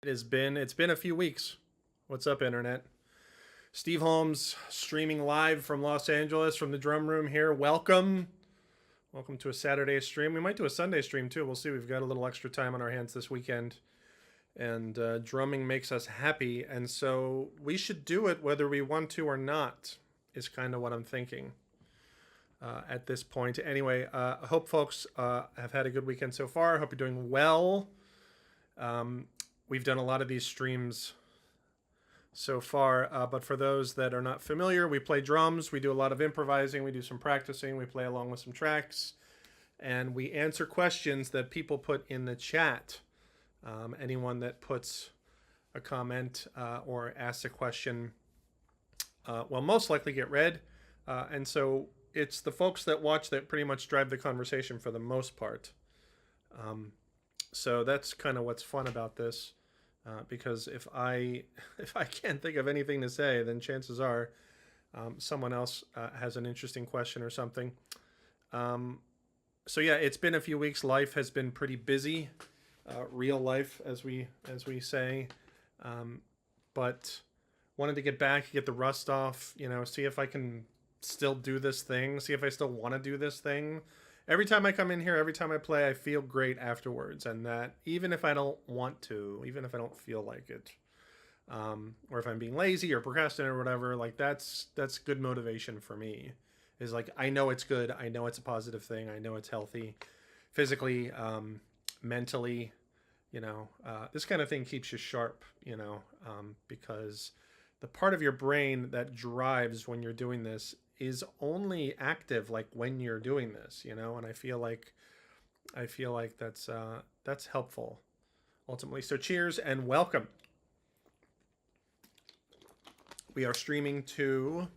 It's been a few weeks. What's up, internet? Steve Holmes streaming live from Los Angeles from the drum room here. Welcome to a Saturday stream. We might do a Sunday stream too. We'll see. We've got a little extra time on our hands this weekend, and drumming makes us happy, and so we should do it whether we want to or not. Is kind of what I'm thinking at this point. Anyway, I hope folks have had a good weekend so far. I hope you're doing well. We've done a lot of these streams so far, but for those that are not familiar, we play drums, we do a lot of improvising, we do some practicing, we play along with some tracks, and we answer questions that people put in the chat. Anyone that puts a comment or asks a question will most likely get read, and so it's the folks that watch that pretty much drive the conversation for the most part. So that's kind of what's fun about this. Because if I can't think of anything to say, then chances are someone else has an interesting question or something. So yeah, it's been a few weeks. Life has been pretty busy, real life, as we say. But wanted to get back, get the rust off. See if I can still do this thing. See if I still want to do this thing. Every time I come in here, every time I play, I feel great afterwards. And that even if I don't want to, even if I don't feel like it, or if I'm being lazy or procrastinating or whatever, like that's good motivation for me. Is like, I know it's good. I know it's a positive thing. I know it's healthy, physically, mentally, this kind of thing keeps you sharp, because the part of your brain that drives when you're doing this is only active like when you're doing this, and I feel like that's helpful ultimately. So cheers and welcome. We are streaming to,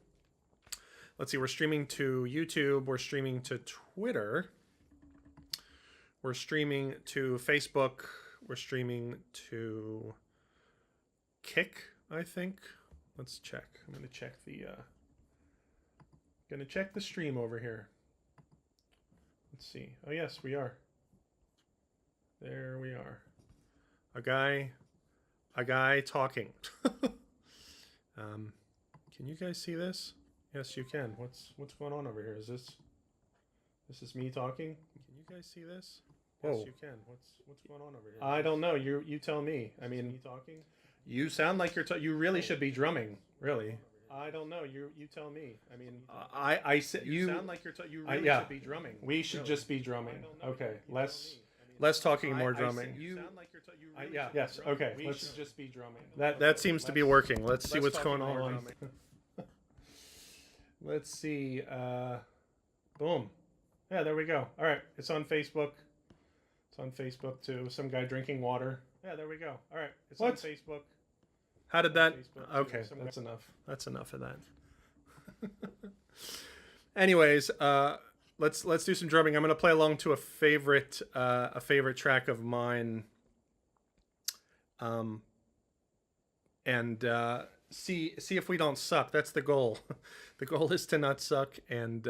we're streaming to YouTube, we're streaming to Twitter, we're streaming to Facebook, we're streaming to Kick, I think. Let's check. I'm going to check the stream over here. Let's see. Oh yes, we are. There we are. A guy talking. Can you guys see this? Yes, you can. What's going on over here? Is this is me talking? Can you guys see this? Yes, you can. What's going on over here? I don't know. You tell me. I mean, me talking. You sound like you really should be drumming. Really. I don't know. You tell me. I mean, I said you sound like you really should be drumming. We should just be drumming. Okay, less talking, more drumming. You sound like yes. Okay, we should just be drumming. That seems to be working. Let's see what's going on. Let's see. Boom. Yeah, there we go. All right, it's on Facebook. It's on Facebook too. Some guy drinking water. Yeah, there we go. All right, it's on Facebook. How did that? Okay, that's enough. That's enough of that. Anyways, let's do some drumming. I'm gonna play along to a favorite track of mine, and see if we don't suck. That's the goal. The goal is to not suck, and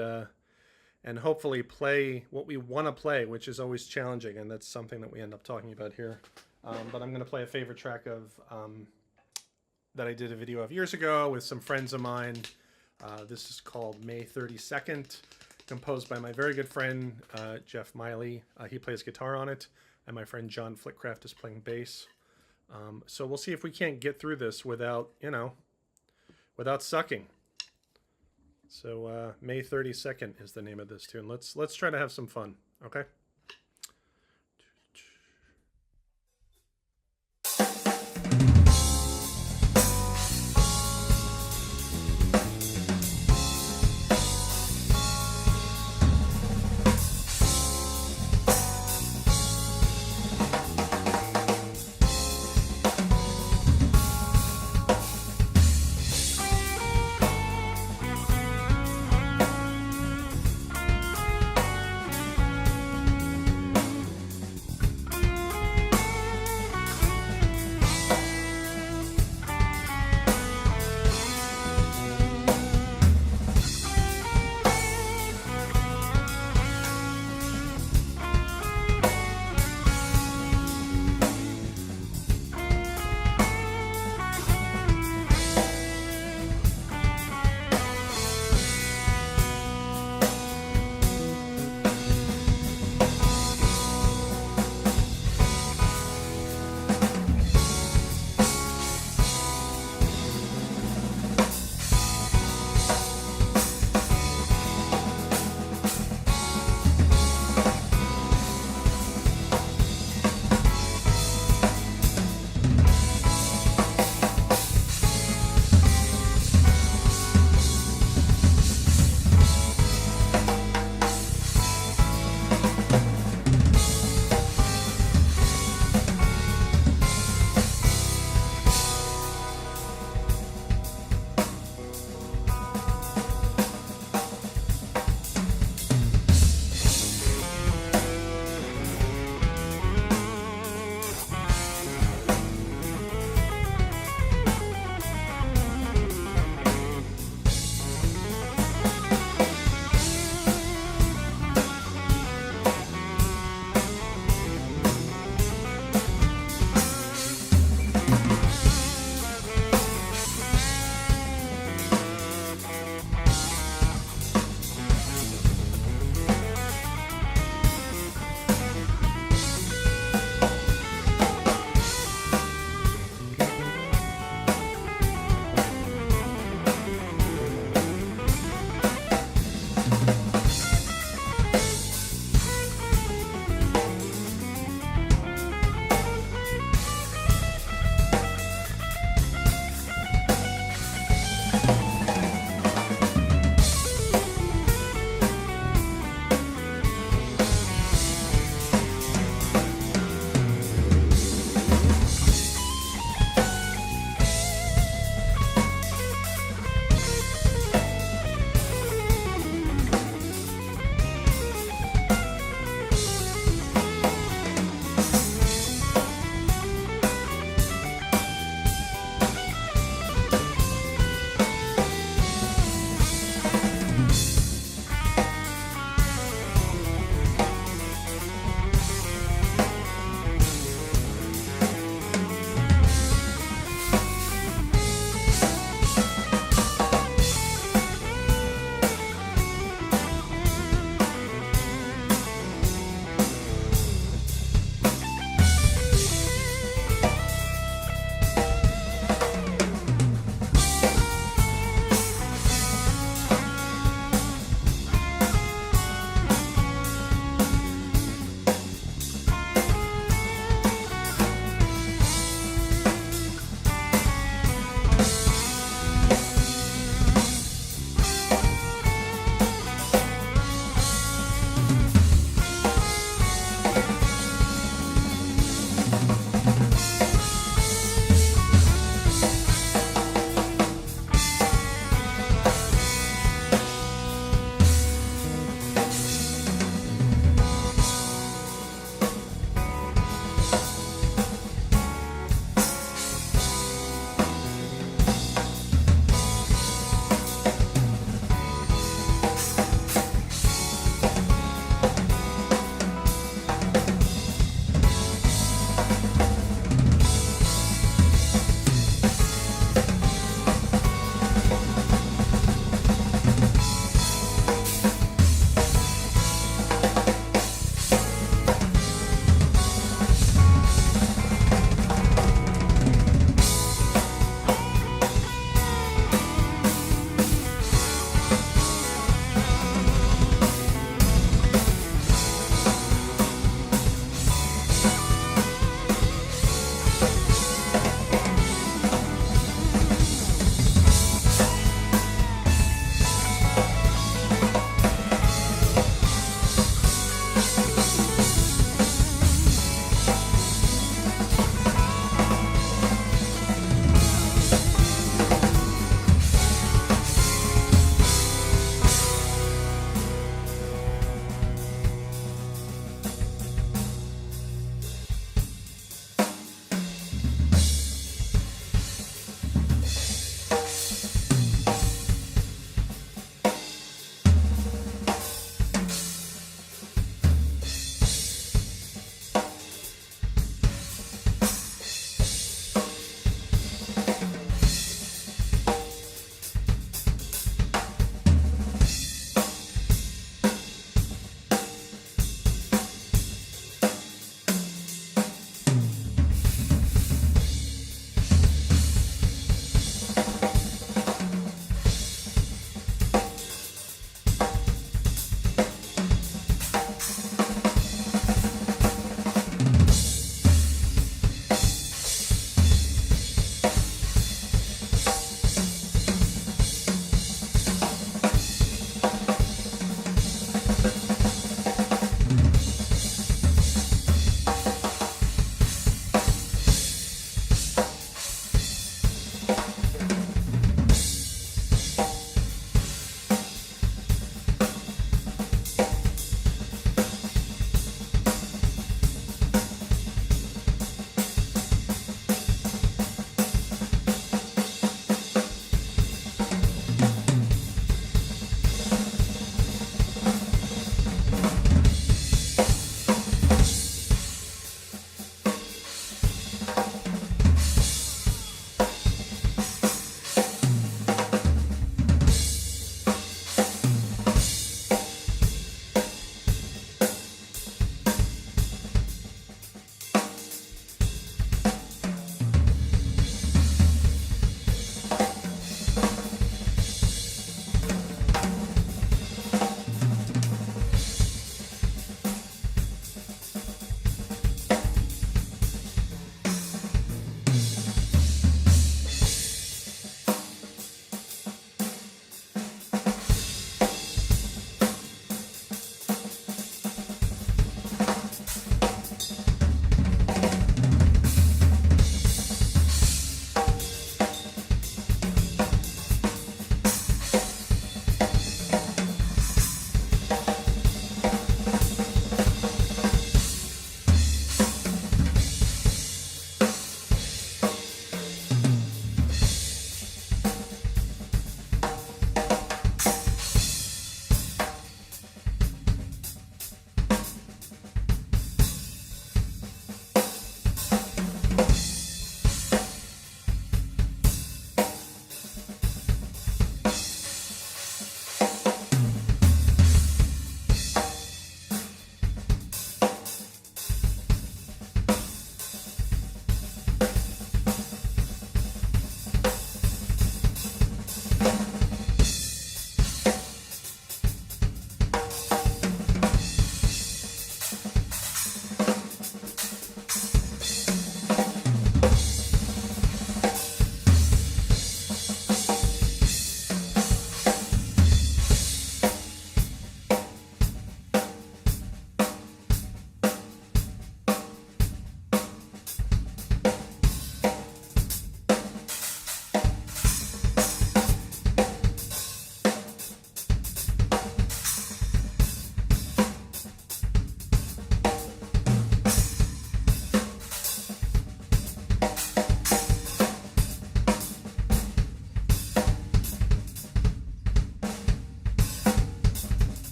hopefully play what we want to play, which is always challenging, and that's something that we end up talking about here. But I'm gonna play a favorite track of. That I did a video of years ago with some friends of mine. This is called May 32nd, composed by my very good friend, Jeff Miley. He plays guitar on it, and my friend John Flitcraft is playing bass. So we'll see if we can't get through this without sucking. So May 32nd is the name of this tune. Let's try to have some fun, okay?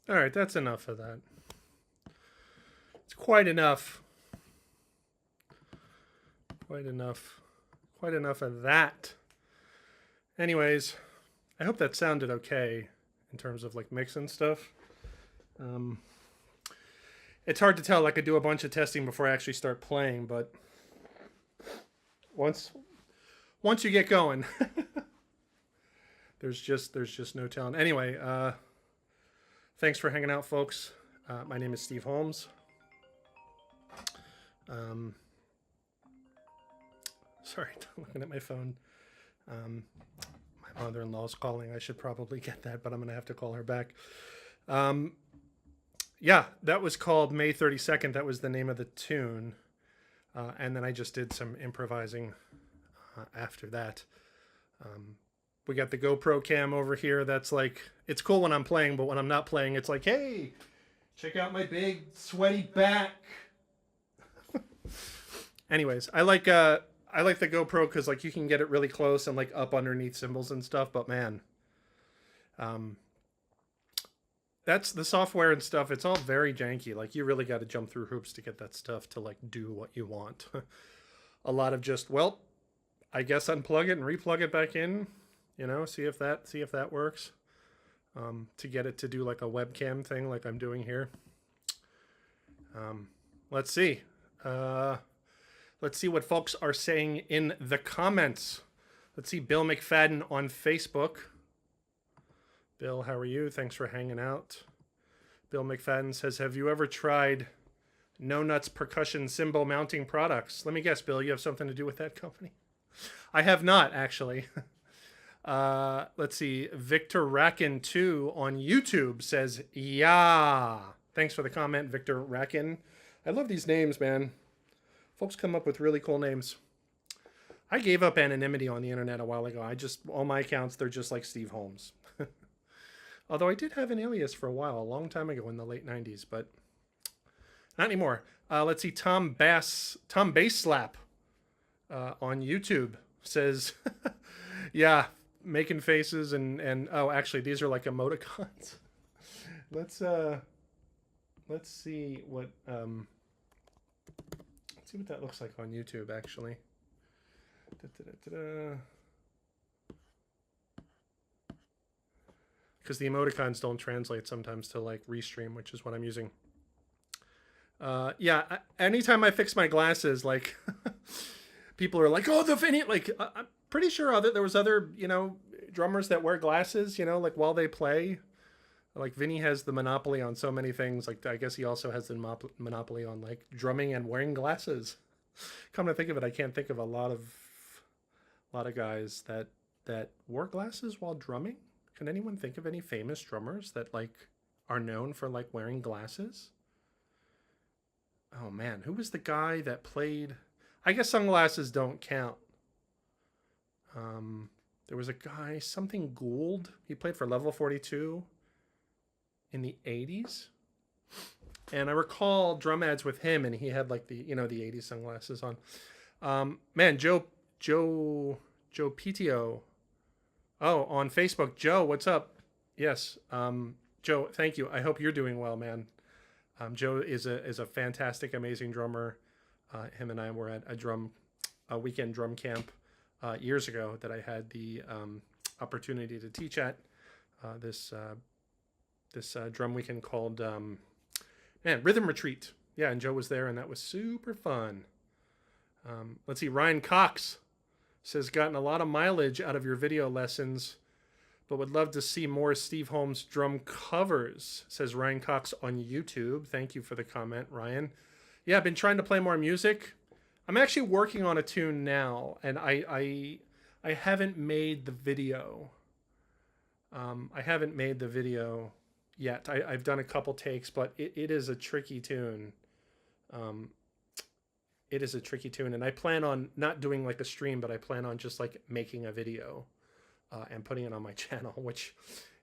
All right, that's enough of that. It's quite enough. Quite enough. Quite enough of that. Anyways, I hope that sounded okay in terms of like mix and stuff. It's hard to tell. Like I do a bunch of testing before I actually start playing, but once you get going, there's just no telling. Anyway, thanks for hanging out, folks. My name is Steve Holmes. Sorry, looking at my phone. My mother-in-law's calling. I should probably get that, but I'm going to have to call her back. Yeah, that was called May 32nd. That was the name of the tune. And then I just did some improvising after that. We got the GoPro cam over here. That's like, it's cool when I'm playing, but when I'm not playing, it's like, hey, check out my big sweaty back. Anyways, I like the GoPro because like you can get it really close and like up underneath cymbals and stuff. But man, that's the software and stuff. It's all very janky. Like you really got to jump through hoops to get that stuff to like do what you want. A lot of just, well, I guess unplug it and replug it back in. You know, see if that works. To get it to do like a webcam thing, like I'm doing here. Let's see. Let's see what folks are saying in the comments. Let's see. Bill McFadden on Facebook. Bill, how are you? Thanks for hanging out. Bill McFadden says, have you ever tried No Nuts percussion cymbal mounting products? Let me guess, Bill, you have something to do with that company? I have not, actually. Let's see. Victor Racken 2 on YouTube says, yeah. Thanks for the comment, Victor Racken. I love these names, man. Folks come up with really cool names. I gave up anonymity on the internet a while ago. All my accounts, they're just like Steve Holmes. Although I did have an alias for a while, a long time ago in the late 90s, but not anymore. Let's see. Tom Bassslap on YouTube says, yeah, making faces and oh, actually, these are like emoticons. Let's see what that looks like on YouTube, actually. Because the emoticons don't translate sometimes to like Restream, which is what I'm using. Yeah, anytime I fix my glasses, like people are like, oh, the Vinny, like I'm pretty sure there was other, drummers that wear glasses, like while they play. Like Vinny has the monopoly on so many things. Like I guess he also has the monopoly on like drumming and wearing glasses. Come to think of it, I can't think of a lot of guys that wore glasses while drumming. Can anyone think of any famous drummers that like are known for like wearing glasses? Oh man, who was the guy that played? I guess sunglasses don't count. There was a guy, something Gould. He played for Level 42 in the 80s. And I recall drum ads with him, and he had like the 80s sunglasses on. Man, Joe PTO. Oh, on Facebook. Joe, what's up? Yes. Joe, thank you. I hope you're doing well, man. Joe is a fantastic, amazing drummer. Him and I were at a weekend drum camp years ago that I had the opportunity to teach at. This drum weekend called Rhythm Retreat. Yeah, and Joe was there, and that was super fun. Let's see. Ryan Cox says, gotten a lot of mileage out of your video lessons, but would love to see more Steve Holmes drum covers, says Ryan Cox on YouTube. Thank you for the comment, Ryan. Yeah, I've been trying to play more music. I'm actually working on a tune now, and I haven't made the video. I haven't made the video yet. I've done a couple takes, but it is a tricky tune. It is a tricky tune, and I plan on not doing like a stream, but I plan on just like making a video and putting it on my channel, which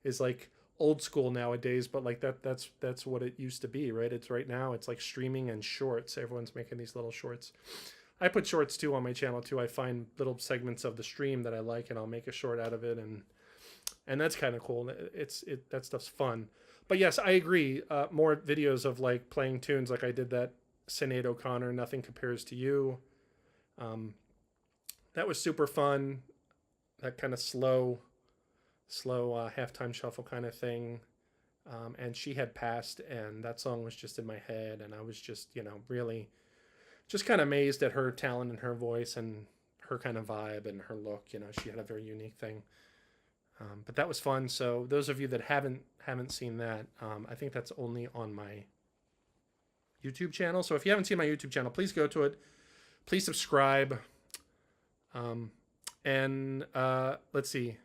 is like old school nowadays, but like that's what it used to be, right? It's right now it's like streaming and shorts. Everyone's making these little shorts. I put shorts too on my channel too. I find little segments of the stream that I like, and I'll make a short out of it, and and that's kind of cool. That stuff's fun. But yes, I agree. More videos of like playing tunes, like I did that Sinead O'Connor, Nothing Compares to You. That was super fun. That kind of slow halftime shuffle kind of thing. And she had passed, and that song was just in my head, and I was just, really just kind of amazed at her talent and her voice and her kind of vibe and her look. She had a very unique thing. But that was fun. So those of you that haven't seen that, I think that's only on my YouTube channel. So if you haven't seen my YouTube channel, please go to it. Please subscribe. And let's see.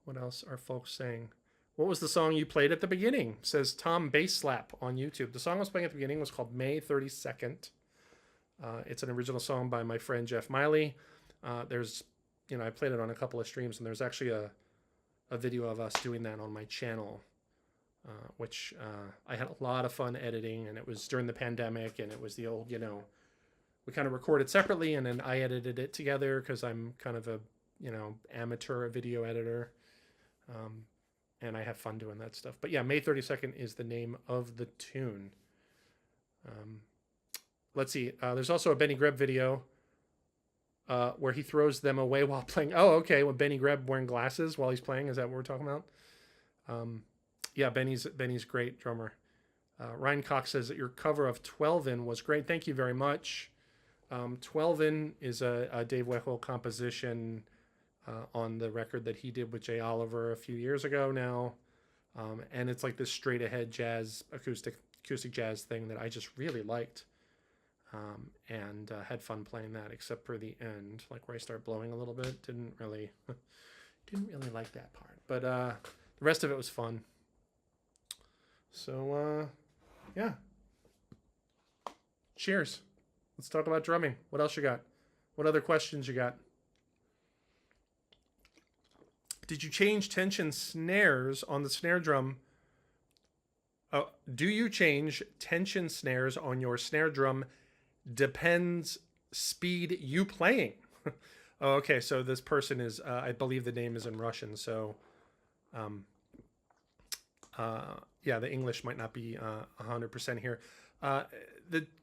What else are folks saying? What was the song you played at the beginning? Says Tom Bass Slap on YouTube. The song I was playing at the beginning was called May 32nd. It's an original song by my friend Jeff Miley. There's, I played it on a couple of streams, and there's actually a video of us doing that on my channel, which I had a lot of fun editing, and it was during the pandemic, and it was the old, we kind of recorded separately, and then I edited it together because I'm kind of a, amateur video editor. And I have fun doing that stuff. But yeah, May 32nd is the name of the tune. Let's see. There's also a Benny Greb video where he throws them away while playing. Oh, okay. With Benny Greb wearing glasses while he's playing. Is that what we're talking about? Yeah, Benny's great drummer. Ryan Cox says that your cover of 12-In was great. Thank you very much. 12-In is a Dave Weckl composition on the record that he did with Jay Oliver a few years ago now. And it's like this straight ahead jazz, acoustic jazz thing that I just really liked. And had fun playing that, except for the end, like where I start blowing a little bit. Didn't really like that part. But the rest of it was fun. So, yeah. Cheers. Let's talk about drumming. What else you got? What other questions you got? Did you change tension snares on the snare drum? Do you change tension snares on your snare drum? Depends speed you playing. Oh, okay, so this person is, I believe the name is in Russian, so yeah, the English might not be 100% here.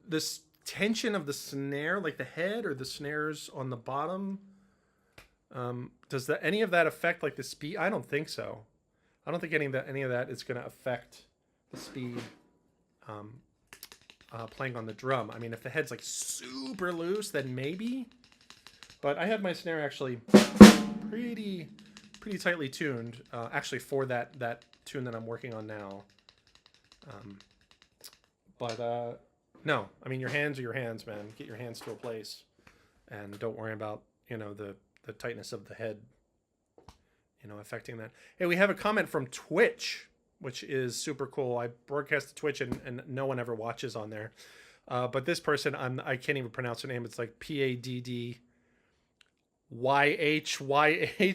This tension of the snare, like the head or the snares on the bottom, does any of that affect like the speed? I don't think so. I don't think any of that is going to affect the speed playing on the drum. I mean, if the head's like super loose, then maybe. But I have my snare actually pretty tightly tuned, actually for that tune that I'm working on now. But no, I mean, your hands are your hands, man. Get your hands to a place, and don't worry about the tightness of the head, affecting that. Hey, we have a comment from Twitch, which is super cool. I broadcast to Twitch, and no one ever watches on there. But this person, I can't even pronounce her name. It's like PADDYHYH,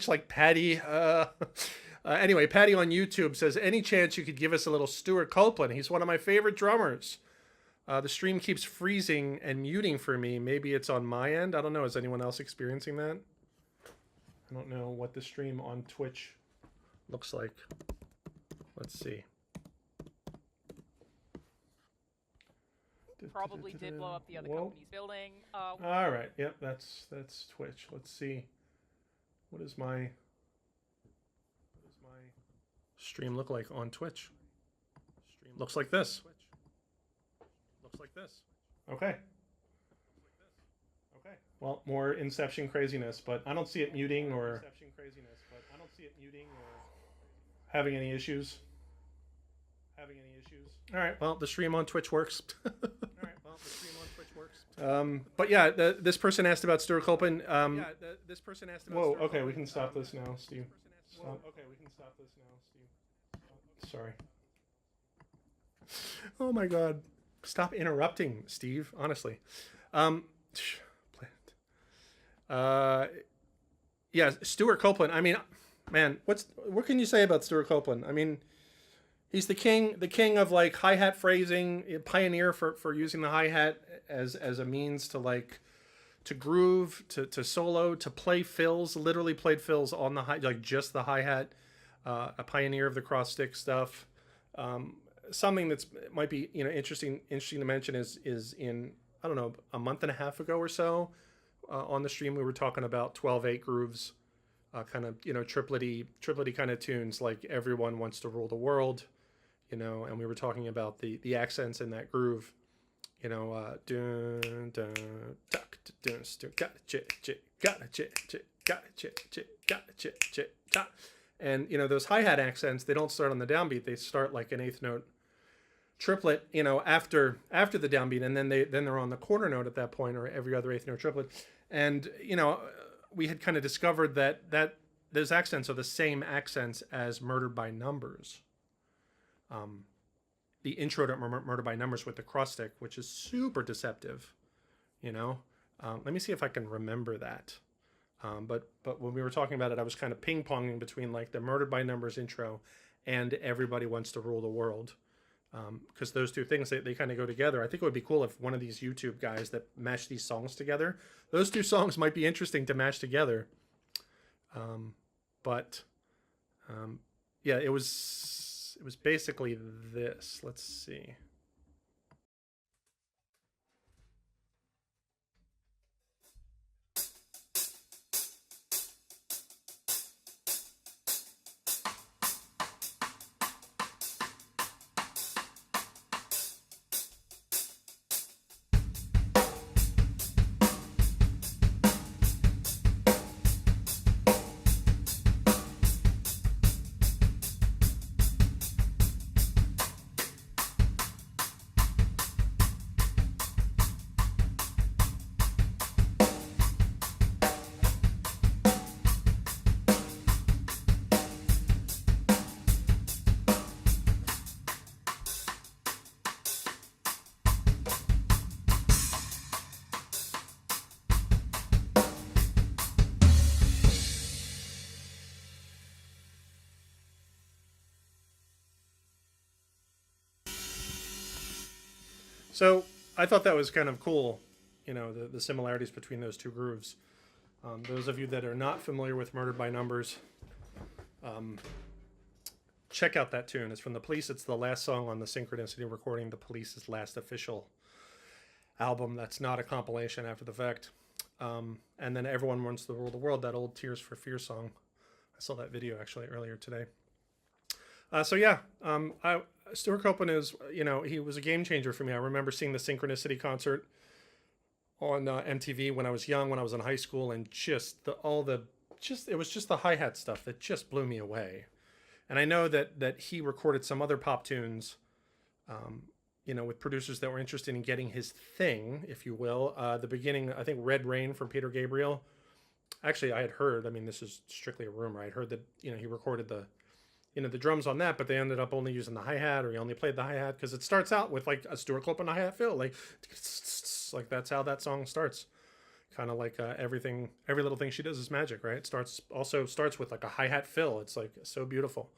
like Patty. Anyway, Patty on YouTube says, any chance you could give us a little Stewart Copeland? He's one of my favorite drummers. The stream keeps freezing and muting for me. Maybe it's on my end. I don't know. Is anyone else experiencing that? I don't know what the stream on Twitch looks like. Let's see. Probably did blow up the other company's building. All right. Yep, that's Twitch. Let's see. What does my stream look like on Twitch? Looks like this. Okay. Well, more Inception craziness, but I don't see it muting or having any issues. All right. Well, the stream on Twitch works. But yeah, this person asked about Stewart Copeland. Whoa. Okay, we can stop this now, Steve. Sorry. Oh my God. Stop interrupting, Steve. Honestly. Yeah, Stewart Copeland. I mean, man, what can you say about Stewart Copeland? I mean, he's the king of like hi-hat phrasing, pioneer for using the hi-hat as a means to groove, to solo, to play fills. Literally played fills on the like just the hi-hat. a pioneer of the cross stick stuff. Something that's might be interesting to mention is in, I don't know, a month and a half ago or so, on the stream we were talking about 12/8 grooves, kind of triplety kind of tunes like Everyone Wants to Rule the World, and we were talking about the accents in that groove, dun dun tuck dun got a chit got. And those hi-hat accents, they don't start on the downbeat, they start like an eighth note triplet, after the downbeat, and then they're on the quarter note at that point, or every other eighth note triplet. And we had kind of discovered that those accents are the same accents as Murdered by Numbers, the intro to Murdered by Numbers with the cross stick, which is super deceptive. Let me see if I can remember that. But when we were talking about it, I was kind of ping-ponging between like the Murdered by Numbers intro and Everybody Wants to Rule the World, because those two things, they kind of go together. I think it would be cool if one of these YouTube guys that mash these songs together, those two songs might be interesting to mash together. Yeah, it was basically this. Let's see. So I thought that was kind of cool, the similarities between those two grooves. Those of you that are not familiar with Murdered by Numbers, check out that tune. It's from The Police. It's the last song on the Synchronicity recording, The Police's last official album. That's not a compilation after the fact. And then Everyone Wants to Rule the World, that old Tears for Fears song. I saw that video actually earlier today. Stewart Copeland is, he was a game changer for me. I remember seeing the Synchronicity concert on MTV when I was young, when I was in high school, and it was just the hi-hat stuff that just blew me away. And I know that he recorded some other pop tunes, with producers that were interested in getting his thing, if you will. The beginning, I think Red Rain from Peter Gabriel. Actually, I had heard, this is strictly a rumor, I had heard that, he recorded the drums on that, but they ended up only using the hi-hat, or he only played the hi-hat, because it starts out with like a Stewart Copeland hi-hat fill, like that's how that song starts. Kind of like every little thing she does is magic, right? It starts with like a hi-hat fill. It's like so beautiful.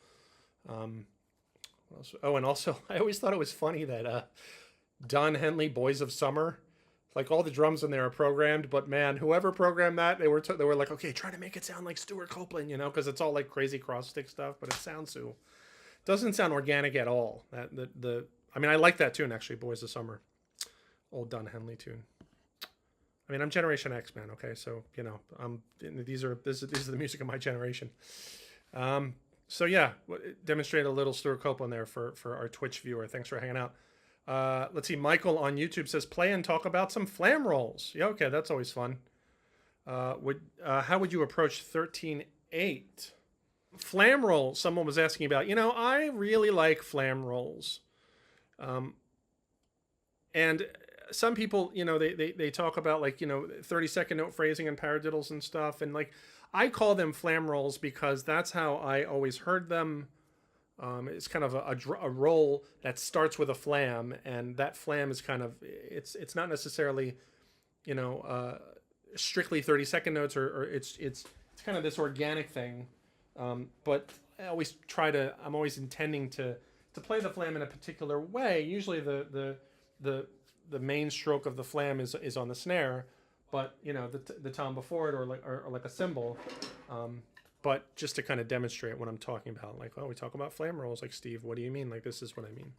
And also I always thought it was funny that Don Henley, Boys of Summer, like all the drums in there are programmed, but man, whoever programmed that, they were like, okay, try to make it sound like Stewart Copeland, because it's all like crazy cross stick stuff, but it doesn't sound organic at all. I like that tune actually, Boys of Summer, old Don Henley tune. I'm Generation X, man. Okay, so this is the music of my generation. Demonstrate a little Stewart Copeland there for our Twitch viewer. Thanks for hanging out. Let's see. Michael on YouTube says, play and talk about some Flam Rolls. Yeah, okay, that's always fun. How would you approach 13/8? Flam Rolls, someone was asking about. I really like Flam Rolls. And some people, they talk about 30-second note phrasing and paradiddles and stuff. And I call them Flam Rolls because that's how I always heard them. It's kind of a roll that starts with a flam, and that flam is kind of, it's not necessarily, strictly 30-second notes, or it's kind of this organic thing. But I'm always intending to play the flam in a particular way. Usually the main stroke of the flam is on the snare, but the tom before it, or like a cymbal. but just to kind of demonstrate what I'm talking about. Like, oh, we talk about flam rolls. Like, Steve, what do you mean? Like, this is what I mean.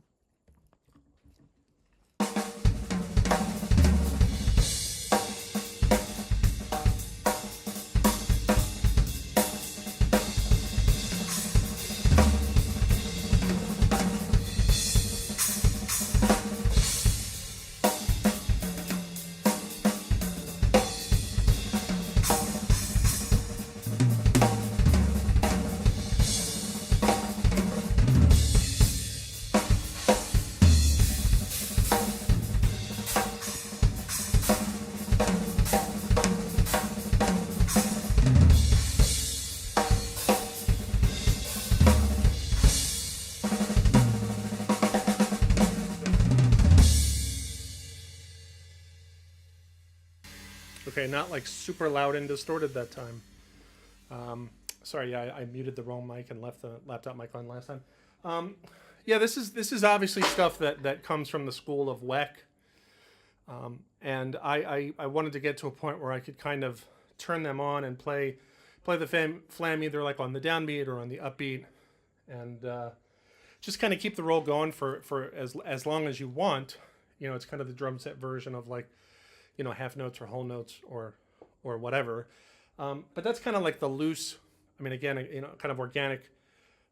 Okay, not like super loud and distorted that time. Sorry, yeah, I muted the wrong mic and left the laptop mic on last time. Yeah, this is obviously stuff that comes from the school of Weckl. And I wanted to get to a point where I could kind of turn them on and play the flam either like on the downbeat or on the upbeat, and just kind of keep the roll going for as long as you want. You know, it's kind of the drum set version of like, you know, half notes or whole notes or whatever. But that's kind of like the loose, I mean, again, you know, kind of organic,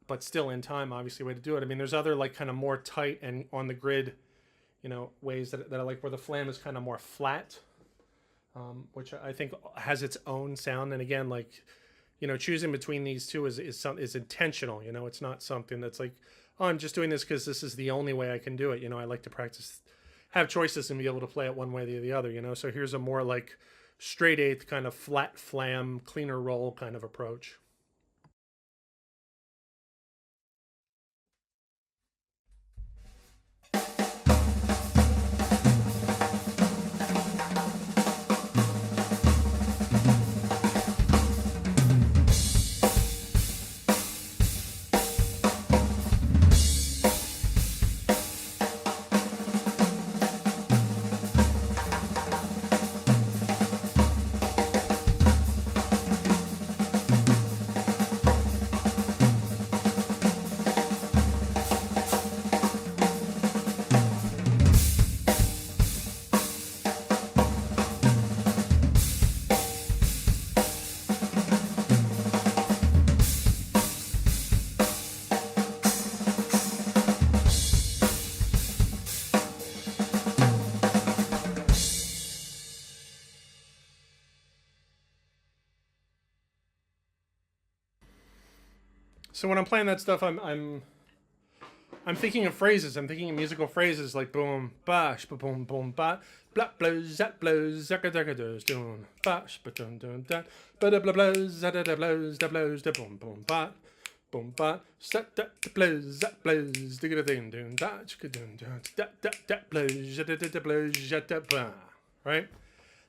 but still in time, obviously, way to do it. I mean, there's other like kind of more tight and on the grid, you know, ways that I like where the flam is kind of more flat, which I think has its own sound. And again, like, you know, choosing between these two is intentional. You know, it's not something that's like, oh, I'm just doing this because this is the only way I can do it. You know, I like to practice, have choices and be able to play it one way or the other, you know? So here's a more like straight eighth kind of flat flam, cleaner roll kind of approach. So when I'm playing that stuff, I'm thinking of phrases. I'm thinking of musical phrases like boom, bash, ba boom, boom, ba, blah, blows, zap, blows, zaka, daka, does, doon, bash, ba, dun, dun, da, ba, da, blah, blows, zada, da, blows, da, boom, boom, ba, boom, ba, zat, da, da, blows, zap, blows, digga, da, ding, doon, da, chika, doon, doon, da, blows, zada, da, blows, zata, ba, right?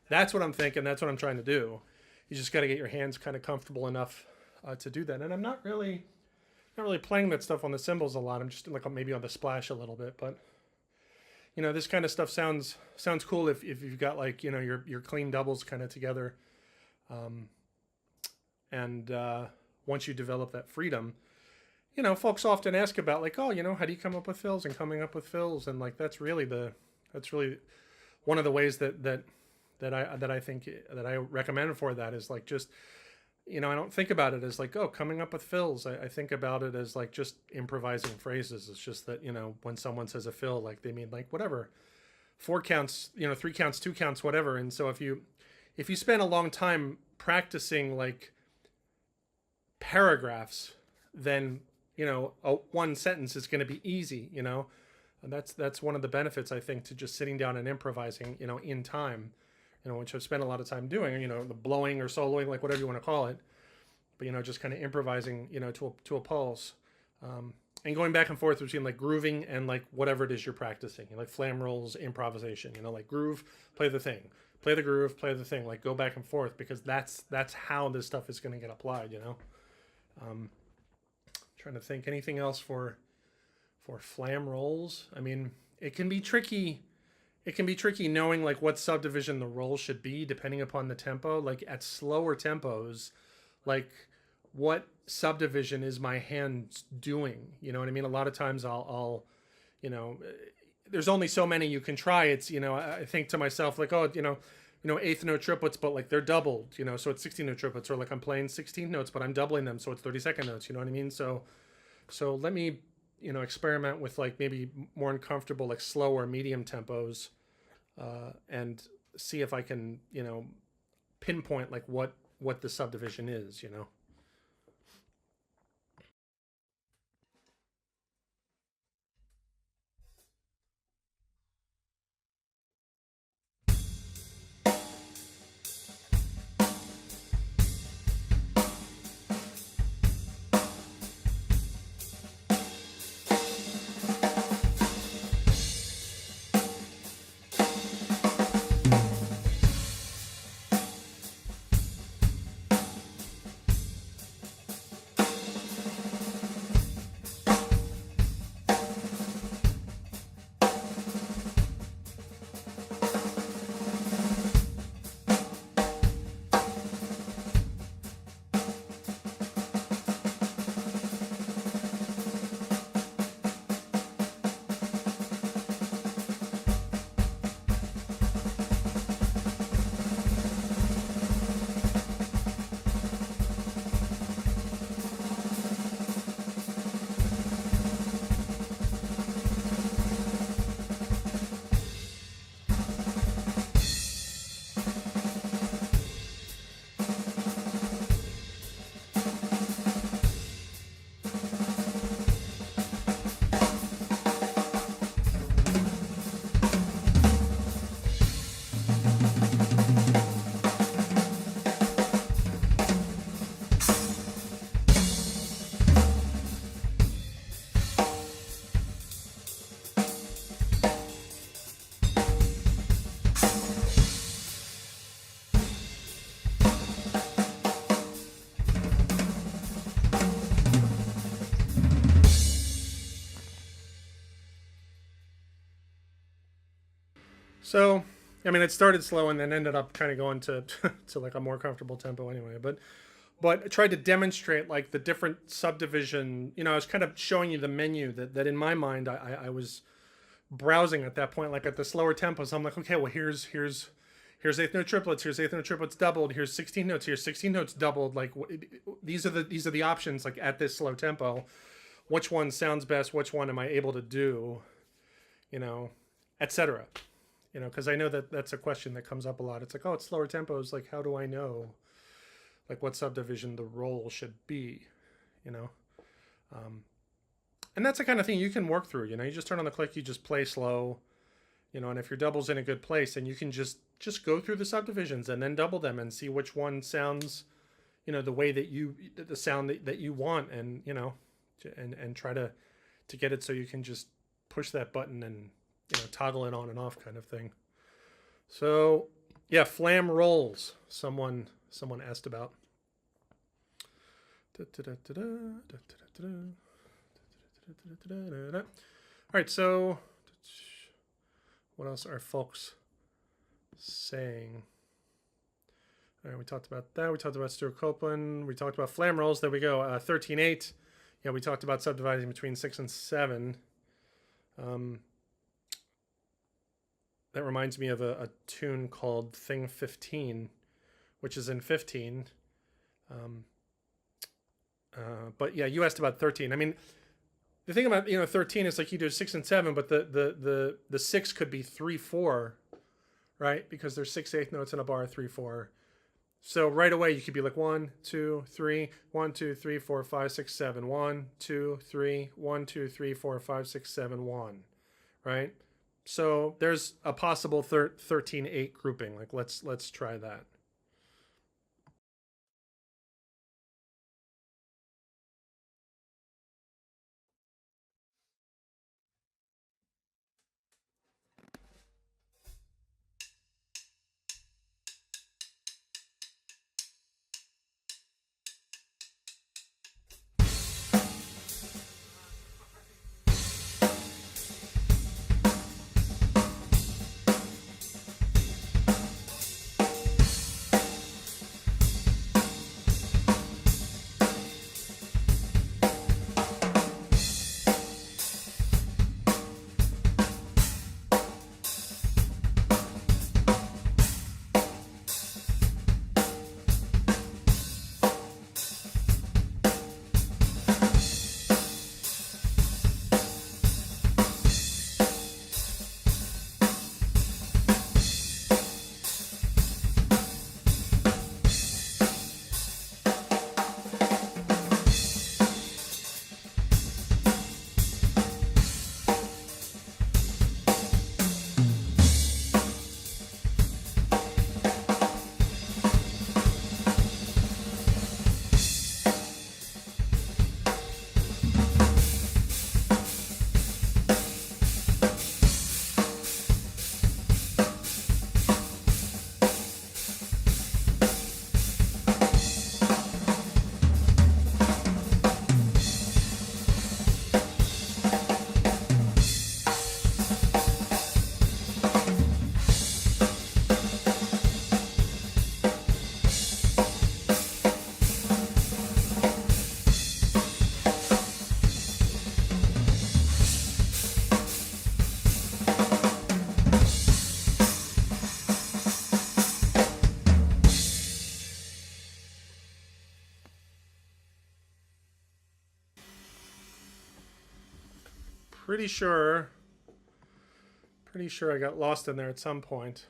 That's what I'm thinking. That's what I'm trying to do. You just got to get your hands kind of comfortable enough to do that. And I'm not really playing that stuff on the cymbals a lot. I'm just like maybe on the splash a little bit, but you know, this kind of stuff sounds cool if you've got like, you know, your clean doubles kind of together. And once you develop that freedom, you know, folks often ask about like, oh, you know, how do you come up with fills and coming up with fills? And like, that's really one of the ways that I think that I recommend for that is like, just, you know, I don't think about it as like, oh, coming up with fills. I think about it as like just improvising phrases. It's just that, you know, when someone says a fill, like they mean like whatever, 4 counts, you know, 3 counts, 2 counts, whatever. And so if you spend a long time practicing like paragraphs, then, you know, one sentence is going to be easy, you know, and that's one of the benefits, I think, to just sitting down and improvising, you know, in time. You know, which I've spent a lot of time doing, you know, the blowing or soloing, like whatever you want to call it. But, you know, just kind of improvising, you know, to a pulse. And going back and forth between like grooving and like whatever it is you're practicing. You know, like flam rolls, improvisation, you know, like groove, play the thing. Play the groove, play the thing. Like go back and forth, because that's how this stuff is going to get applied, you know. Trying to think anything else for flam rolls. I mean, it can be tricky. It can be tricky knowing like what subdivision the roll should be depending upon the tempo. Like at slower tempos, like what subdivision is my hand doing? You know what I mean? A lot of times I'll there's only so many you can try. It's, I think to myself like, oh, eighth note triplets, but like they're doubled, so it's 16 note triplets, or like I'm playing 16 notes, but I'm doubling them. So it's 32nd notes, you know what I mean? So let me, experiment with like maybe more uncomfortable, like slow or medium tempos, and see if I can, pinpoint like what the subdivision is, So, I mean, it started slow and then ended up kind of going to to like a more comfortable tempo anyway. But I tried to demonstrate like the different subdivision. I was kind of showing you the menu that in my mind I was browsing at that point, like at the slower tempos. I'm like, okay, well here's eighth note triplets, here's eighth note triplets doubled, here's 16 notes, here's 16 notes doubled. Like these are the options like at this slow tempo. Which one sounds best? Which one am I able to do? Etc. Because I know that's a question that comes up a lot. It's like, oh, it's slower tempos. Like, how do I know, like, what subdivision the roll should be, and that's the kind of thing you can work through. You just turn on the click, you just play slow, and if your double's in a good place, then you can just go through the subdivisions and then double them and see which one sounds, the way that the sound that you want, and and try to get it so you can just push that button and toggle it on and off kind of thing. So yeah, Flam Rolls, someone asked about. All right, so what else are folks saying? All right, we talked about that. We talked about Stewart Copeland. We talked about Flam Rolls. There we go. 13/8. Yeah, we talked about subdividing between 6 and 7. That reminds me of a tune called Thing 15, which is in 15. But yeah, you asked about 13. I mean, the thing about 13 is like you do 6 and 7, but the 6 could be 3/4, right? Because there's 6/8 notes in a bar, 3/4. So right away you could be like 1, 2, 3, 1, 2, 3, 4, 5, 6, 7, 1, 2, 3, 1, 2, 3, 4, 5, 6, 7, 1, right? So there's a possible 13/8 grouping. Like let's try that. pretty sure I got lost in there at some point.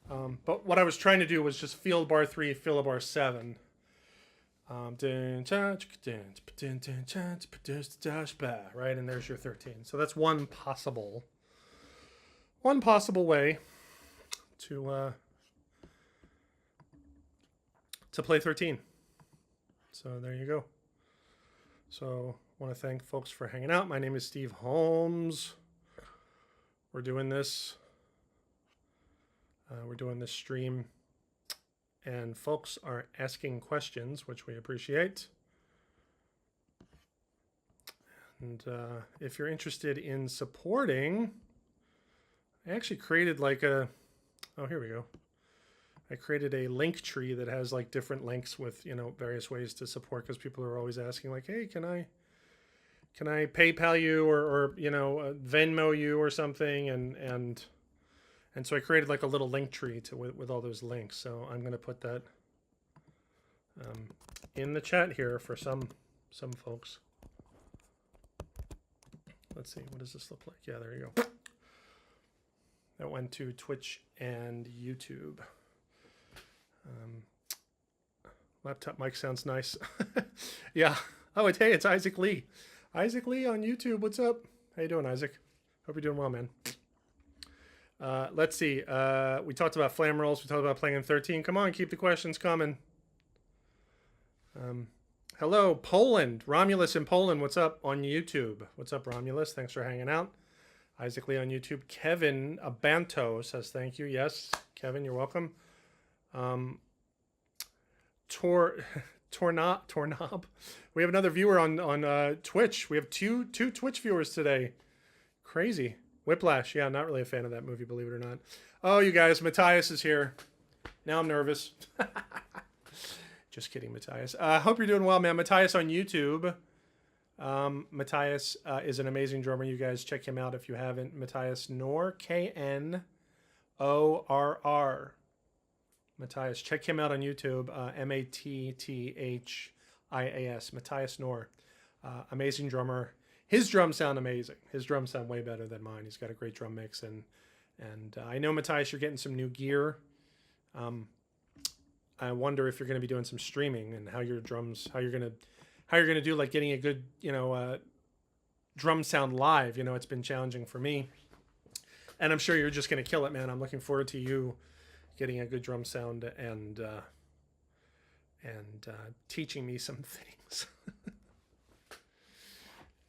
But what I was trying to do was just field bar 3, fill bar 7. Right, and there's your 13. So that's one possible way to play 13. So there you go. So I want to thank folks for hanging out. My name is Steve Holmes. We're doing this stream, and folks are asking questions, which we appreciate. And if you're interested in supporting, I actually created like a, oh, here we go. I created a link tree that has like different links with, you know, various ways to support, because people are always asking like, hey, can I PayPal you or you know, Venmo you or something, and so I created like a little link tree with all those links. So I'm gonna put that in the chat here for some folks. Let's see, what does this look like? Yeah, there you go. That went to Twitch and YouTube. Laptop mic sounds nice. Yeah. Oh, hey, it's Isaac Lee. Isaac Lee on YouTube. What's up? How you doing, Isaac? Hope you're doing well, man. Let's see. We talked about Flam Rolls. We talked about playing in 13. Come on, keep the questions coming. Hello, Poland. Romulus in Poland. What's up on YouTube? What's up, Romulus? Thanks for hanging out. Isaac Lee on YouTube. Kevin Abanto says thank you. Yes, Kevin, you're welcome. Tornob. We have another viewer on Twitch. We have two Twitch viewers today. Crazy. Whiplash. Yeah, not really a fan of that movie, believe it or not. Oh, you guys, Matthias is here. Now I'm nervous. Just kidding, Matthias. Hope you're doing well, man. Matthias on YouTube. Matthias is an amazing drummer. You guys check him out if you haven't. Matthias Knorr, Knorr. Matthias, check him out on YouTube. Mattias. Matthias Knorr. Amazing drummer. His drums sound amazing. His drums sound way better than mine. He's got a great drum mix, and I know, Matthias, you're getting some new gear. I wonder if you're going to be doing some streaming and how you're going to do, like, getting a good, you know, drum sound live. You know, it's been challenging for me, and I'm sure you're just going to kill it, man. I'm looking forward to you getting a good drum sound and teaching me some things.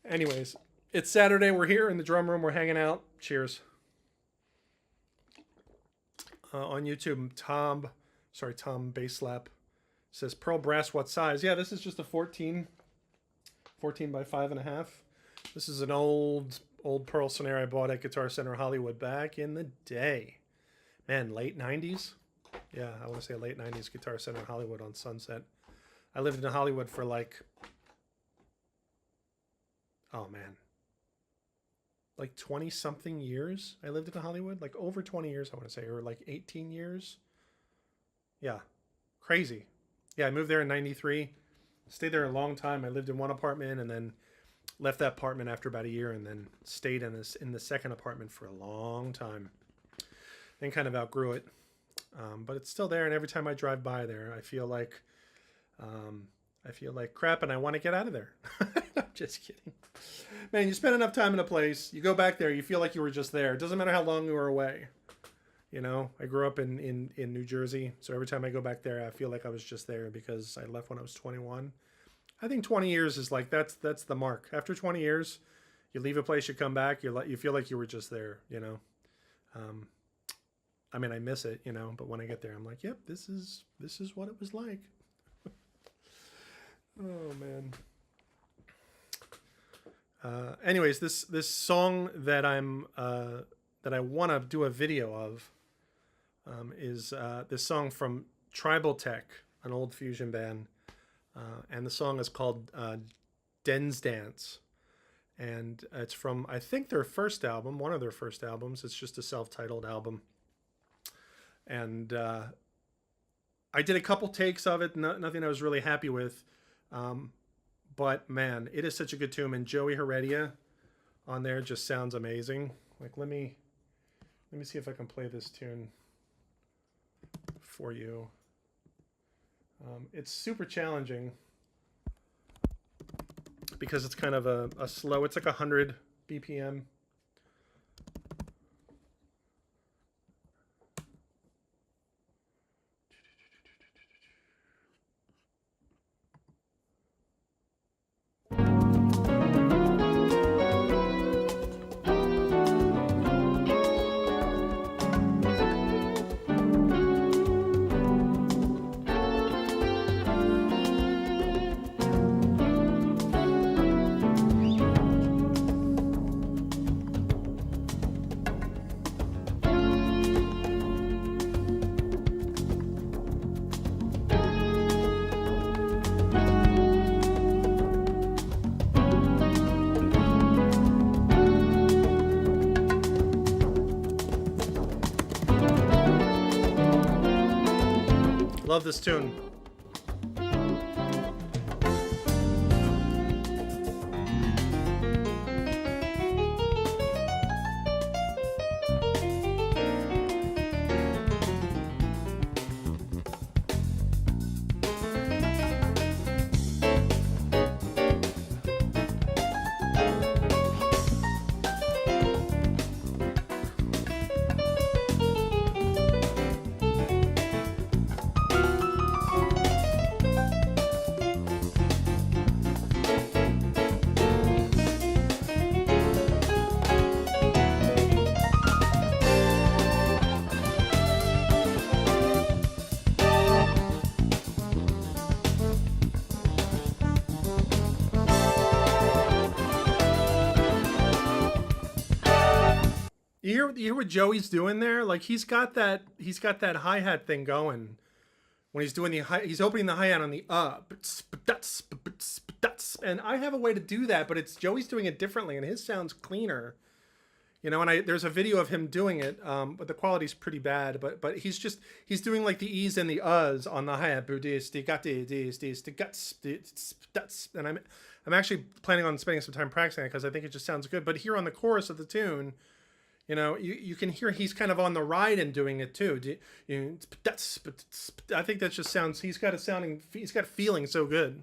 Anyways, it's Saturday. We're here in the drum room. We're hanging out. Cheers. On YouTube, Tom Basslap says, Pearl Brass, what size? Yeah, this is just a 14 by 5.5. This is an old Pearl Snare I bought at Guitar Center Hollywood back in the day. Man, late 90s? Yeah, I want to say late 90s, Guitar Center Hollywood on Sunset. I lived in Hollywood for like, oh man, like 20-something years I lived in Hollywood. Like over 20 years, I want to say, or like 18 years. Yeah, crazy. Yeah, I moved there in 93. Stayed there a long time. I lived in one apartment and then left that apartment after about a year, and then stayed in the second apartment for a long time. And kind of outgrew it, but it's still there. And every time I drive by there, I feel like crap, and I want to get out of there. I'm just kidding, man. You spend enough time in a place, you go back there, you feel like you were just there. It doesn't matter how long you were away. You know, I grew up in New Jersey, so every time I go back there, I feel like I was just there because I left when I was 21. I think 20 years is like that's the mark. After 20 years, you leave a place, you come back, you feel like you were just there. You know. I mean, I miss it, you know, but when I get there, I'm like, yep, this is what it was like. Oh man. Anyways, this song that I want to do a video of is this song from Tribal Tech, an old fusion band, and the song is called Den's Dance, and it's from, I think, their first album, one of their first albums. It's just a self-titled album. And I did a couple takes of it, nothing I was really happy with. But man, it is such a good tune. And Jeoy Heredia on there just sounds amazing. Like let me see if I can play this tune for you. It's super challenging because it's kind of a slow, it's like 100 BPM. Love this tune. You hear what Joey's doing there? Like he's got that hi-hat thing going when he's doing he's opening the hi-hat on the and I have a way to do that, but it's Joey's doing it differently and his sounds cleaner. You know, and there's a video of him doing it, but the quality's pretty bad. But he's doing like the E's and the U's on the hi-hat, and I'm actually planning on spending some time practicing it because I think it just sounds good. But here on the chorus of the tune, you know, you can hear he's kind of on the ride and doing it too. I think that just sounds. He's got feeling so good.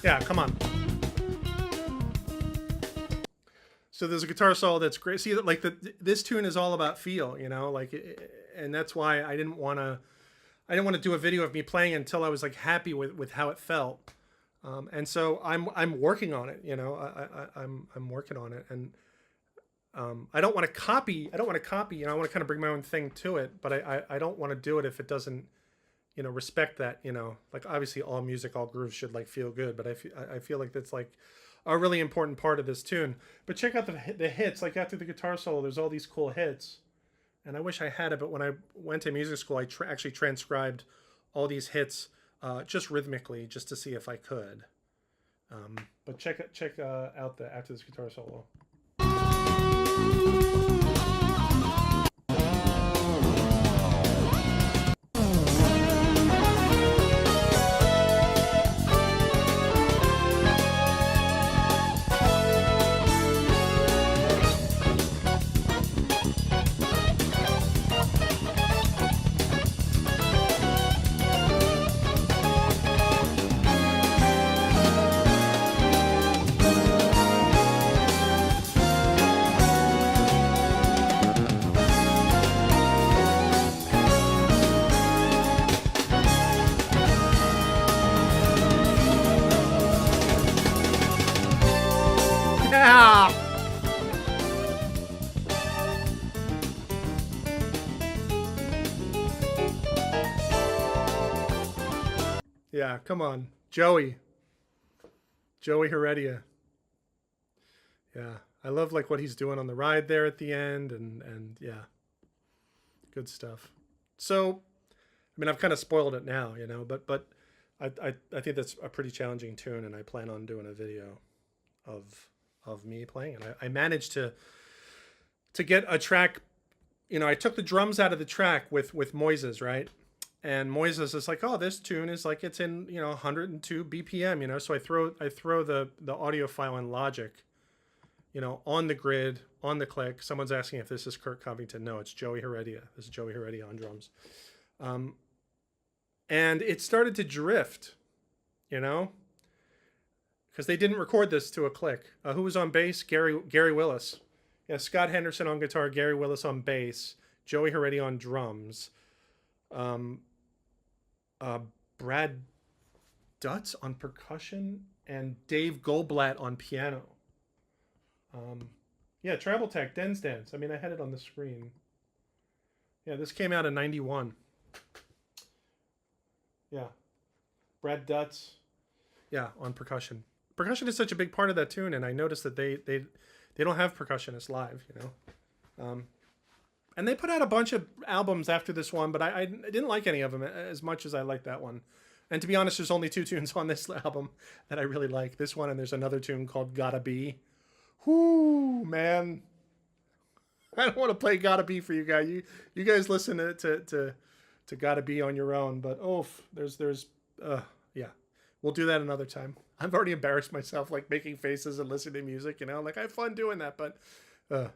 Yeah, come on. So there's a guitar solo that's great. See, like this tune is all about feel, you know, like, and that's why I didn't want to do a video of me playing until I was like happy with how it felt. And so I'm working on it, you know. I'm working on it, and I don't want to copy. You know, I want to kind of bring my own thing to it, but I don't want to do it if it doesn't, you know, respect that, you know, like obviously all music, all grooves should like feel good, but I feel like that's like a really important part of this tune. But check out the hits, like after the guitar solo, there's all these cool hits. And I wish I had it, but when I went to music school, I actually transcribed all these hits just rhythmically, just to see if I could. But check out after this guitar solo. Yeah, come on. Jeoy Heredia. Yeah, I love like what he's doing on the ride there at the end, and yeah. Good stuff. So, I mean, I've kind of spoiled it now, you know, but I think that's a pretty challenging tune, and I plan on doing a video of me playing it. I managed to get a track. You know, I took the drums out of the track with Moises, right? And Moises is like, oh, this tune is like it's in 102 BPM, you know. So I throw the audio file in Logic, you know, on the grid, on the click. Someone's asking if this is Kurt Covington. No, it's Jeoy Heredia. This is Jeoy Heredia on drums. And it started to drift, you know, because they didn't record this to a click. Who was on bass? Gary Willis. Yeah, Scott Henderson on guitar, Gary Willis on bass, Jeoy Heredia on drums, Brad Dutz on percussion, and Dave Goldblatt on piano. Yeah, Travel Tech, Dens Dance. I mean, I had it on the screen. Yeah, this came out in '91. Yeah, Brad Dutz. Yeah, on percussion. Percussion is such a big part of that tune, and I noticed that they don't have percussionists live, you know. And they put out a bunch of albums after this one, but I didn't like any of them as much as I liked that one. And to be honest, there's only 2 tunes on this album that I really like. This one, and there's another tune called Gotta Be. Whoo, man. I don't want to play Gotta Be for you guys. You guys listen to Gotta Be on your own, but yeah. We'll do that another time. I've already embarrassed myself, like making faces and listening to music, you know, like I have fun doing that, but what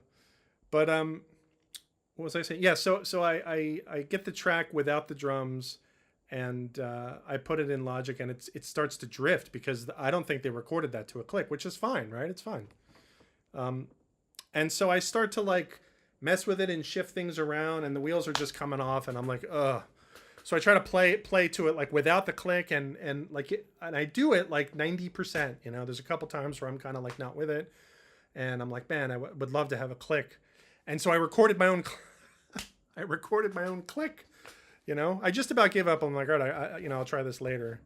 was I saying? Yeah. So I get the track without the drums, and I put it in Logic, and it starts to drift because I don't think they recorded that to a click, which is fine, right? It's fine. And so I start to like mess with it and shift things around, and the wheels are just coming off, and I'm like, ugh. So I try to play to it like without the click, and I do it like 90%. You know, there's a couple times where I'm kind of like not with it, and I'm like, man, I would love to have a click, and so I recorded my own. I recorded my own click. You know, I just about gave up. I'm like, all right, I'll try this later,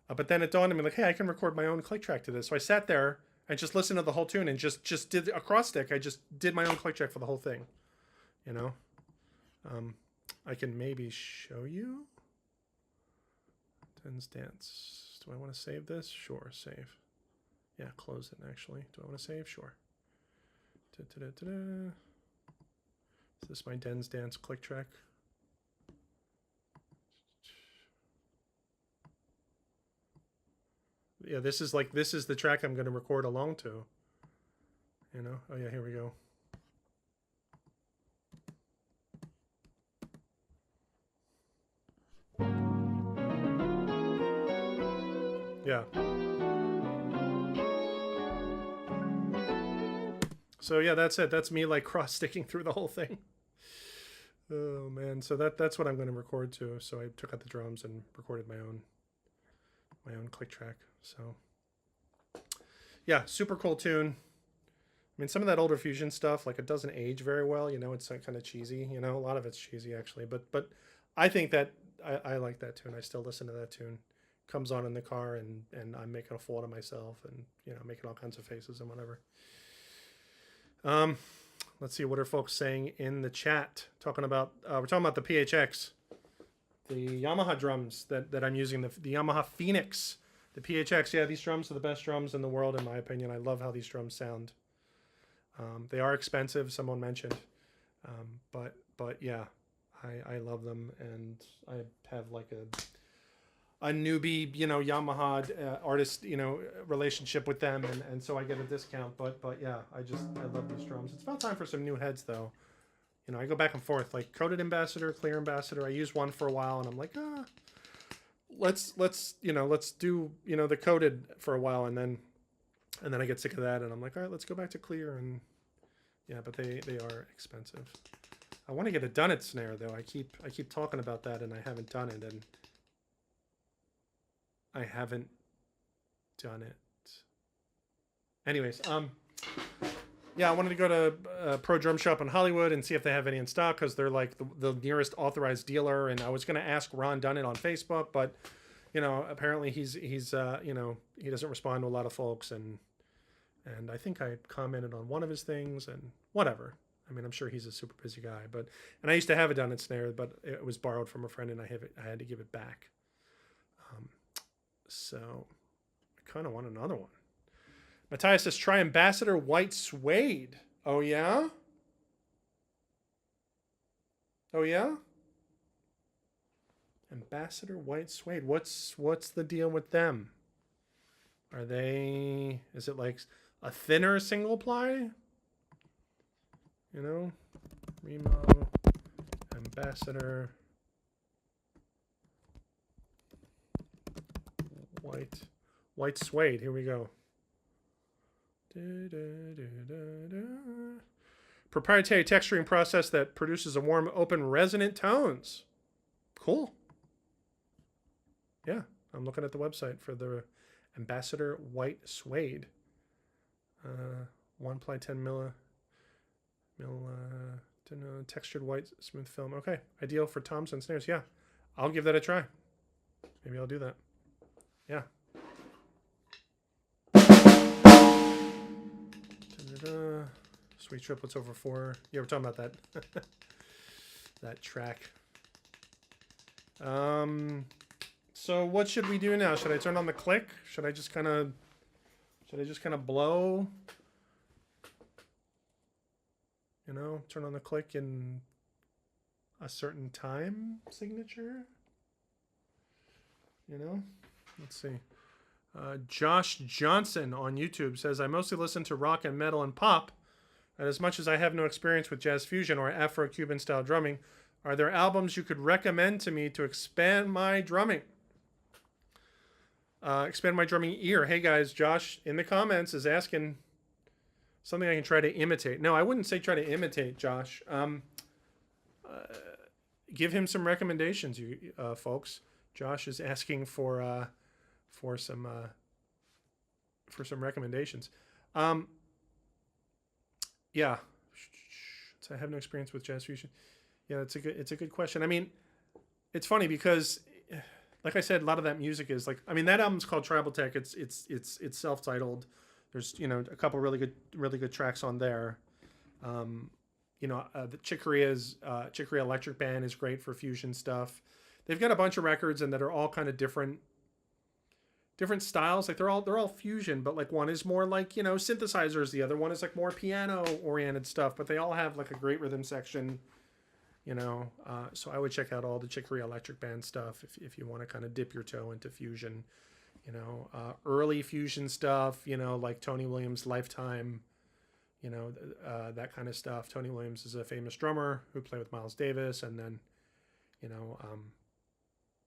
but then it dawned on me like, hey, I can record my own click track to this. So I sat there and just listened to the whole tune and just did a cross stick. I just did my own click track for the whole thing. You know. I can maybe show you. Dens Dance. Do I want to save this? Sure, save. Yeah, close it actually. Do I want to save? Sure. Is this my Dens Dance click track? Yeah, this is the track I'm going to record along to. You know? Oh yeah, here we go. Yeah. So yeah, that's it. That's me like cross sticking through the whole thing. Oh man, so that's what I'm going to record to. So I took out the drums and recorded my own click track. So yeah, super cool tune. I mean, some of that older Fusion stuff, like it doesn't age very well. You know, it's like kind of cheesy. You know, a lot of it's cheesy actually. But I think that I like that tune. I still listen to that tune. Comes on in the car, and I'm making a fool of myself, and you know, making all kinds of faces and whatever. Let's see, what are folks saying in the chat? We're talking about the PHX, the Yamaha drums that I'm using, the Yamaha Phoenix, the PHX. Yeah, these drums are the best drums in the world, in my opinion. I love how these drums sound. They are expensive, someone mentioned, but yeah, I love them, and I have like a newbie, you know, Yamaha artist, you know, relationship with them, and so I get a discount. But yeah, I love these drums. It's about time for some new heads, though. You know, I go back and forth, like coated ambassador, clear ambassador. I used one for a while, and I'm like, let's do, you know, the coated for a while, and then I get sick of that, and I'm like, all right, let's go back to clear. And yeah, but they are expensive. I want to get a Dunnet snare though. I keep talking about that, and I haven't done it, and I haven't done it. Anyways, yeah, I wanted to go to a Pro Drum Shop in Hollywood and see if they have any in stock, because they're like the nearest authorized dealer. And I was going to ask Ron Dunnet on Facebook, but you know, apparently he's you know, he doesn't respond to a lot of folks, and I think I commented on one of his things, and whatever. I mean, I'm sure he's a super busy guy, and I used to have a Dunnet snare, but it was borrowed from a friend, and I had to give it back. So I kind of want another one. Matthias says, try Ambassador White Suede. Oh, yeah? Oh, yeah? Ambassador White Suede. What's the deal with them? Are they... Is it like a thinner single ply? You know? Remo. Ambassador. White Suede. Here we go. Proprietary texturing process that produces a warm, open, resonant tones. Cool. Yeah, I'm looking at the website for the Ambassador White Suede. 1 ply 10 mil textured white smooth film. Okay, ideal for toms and snares. Yeah, I'll give that a try. Maybe I'll do that. Yeah. Sweet triplets over 4. Yeah, we're talking about that that track. So what should we do now? Should I turn on the click? Should I just kind of blow? You know, turn on the click in a certain time signature? You know? Let's see. Josh Johnson on YouTube says, I mostly listen to rock and metal and pop. And as much as I have no experience with jazz fusion or Afro-Cuban style drumming, are there albums you could recommend to me to expand my drumming? Expand my drumming ear. Hey guys, Josh in the comments is asking something I can try to imitate. No, I wouldn't say try to imitate, Josh. Give him some recommendations, you folks. Josh is asking for some recommendations. Yeah, so I have no experience with jazz fusion. Yeah, it's a good question. I mean, it's funny because, like I said, a lot of that music is like, I mean, that album's called Tribal Tech. It's self-titled. There's, you know, a couple really good tracks on there. The Chick Corea Electric Band is great for fusion stuff. They've got a bunch of records and that are all kind of different styles. Like they're all fusion, but like one is more like, you know, synthesizers. The other one is like more piano oriented stuff, but they all have like a great rhythm section, you know. So I would check out all the Chick Corea Electric Band stuff if you want to kind of dip your toe into fusion, you know, early fusion stuff, you know, like Tony Williams' Lifetime, you know, that kind of stuff. Tony Williams is a famous drummer who played with Miles Davis, and then, you know,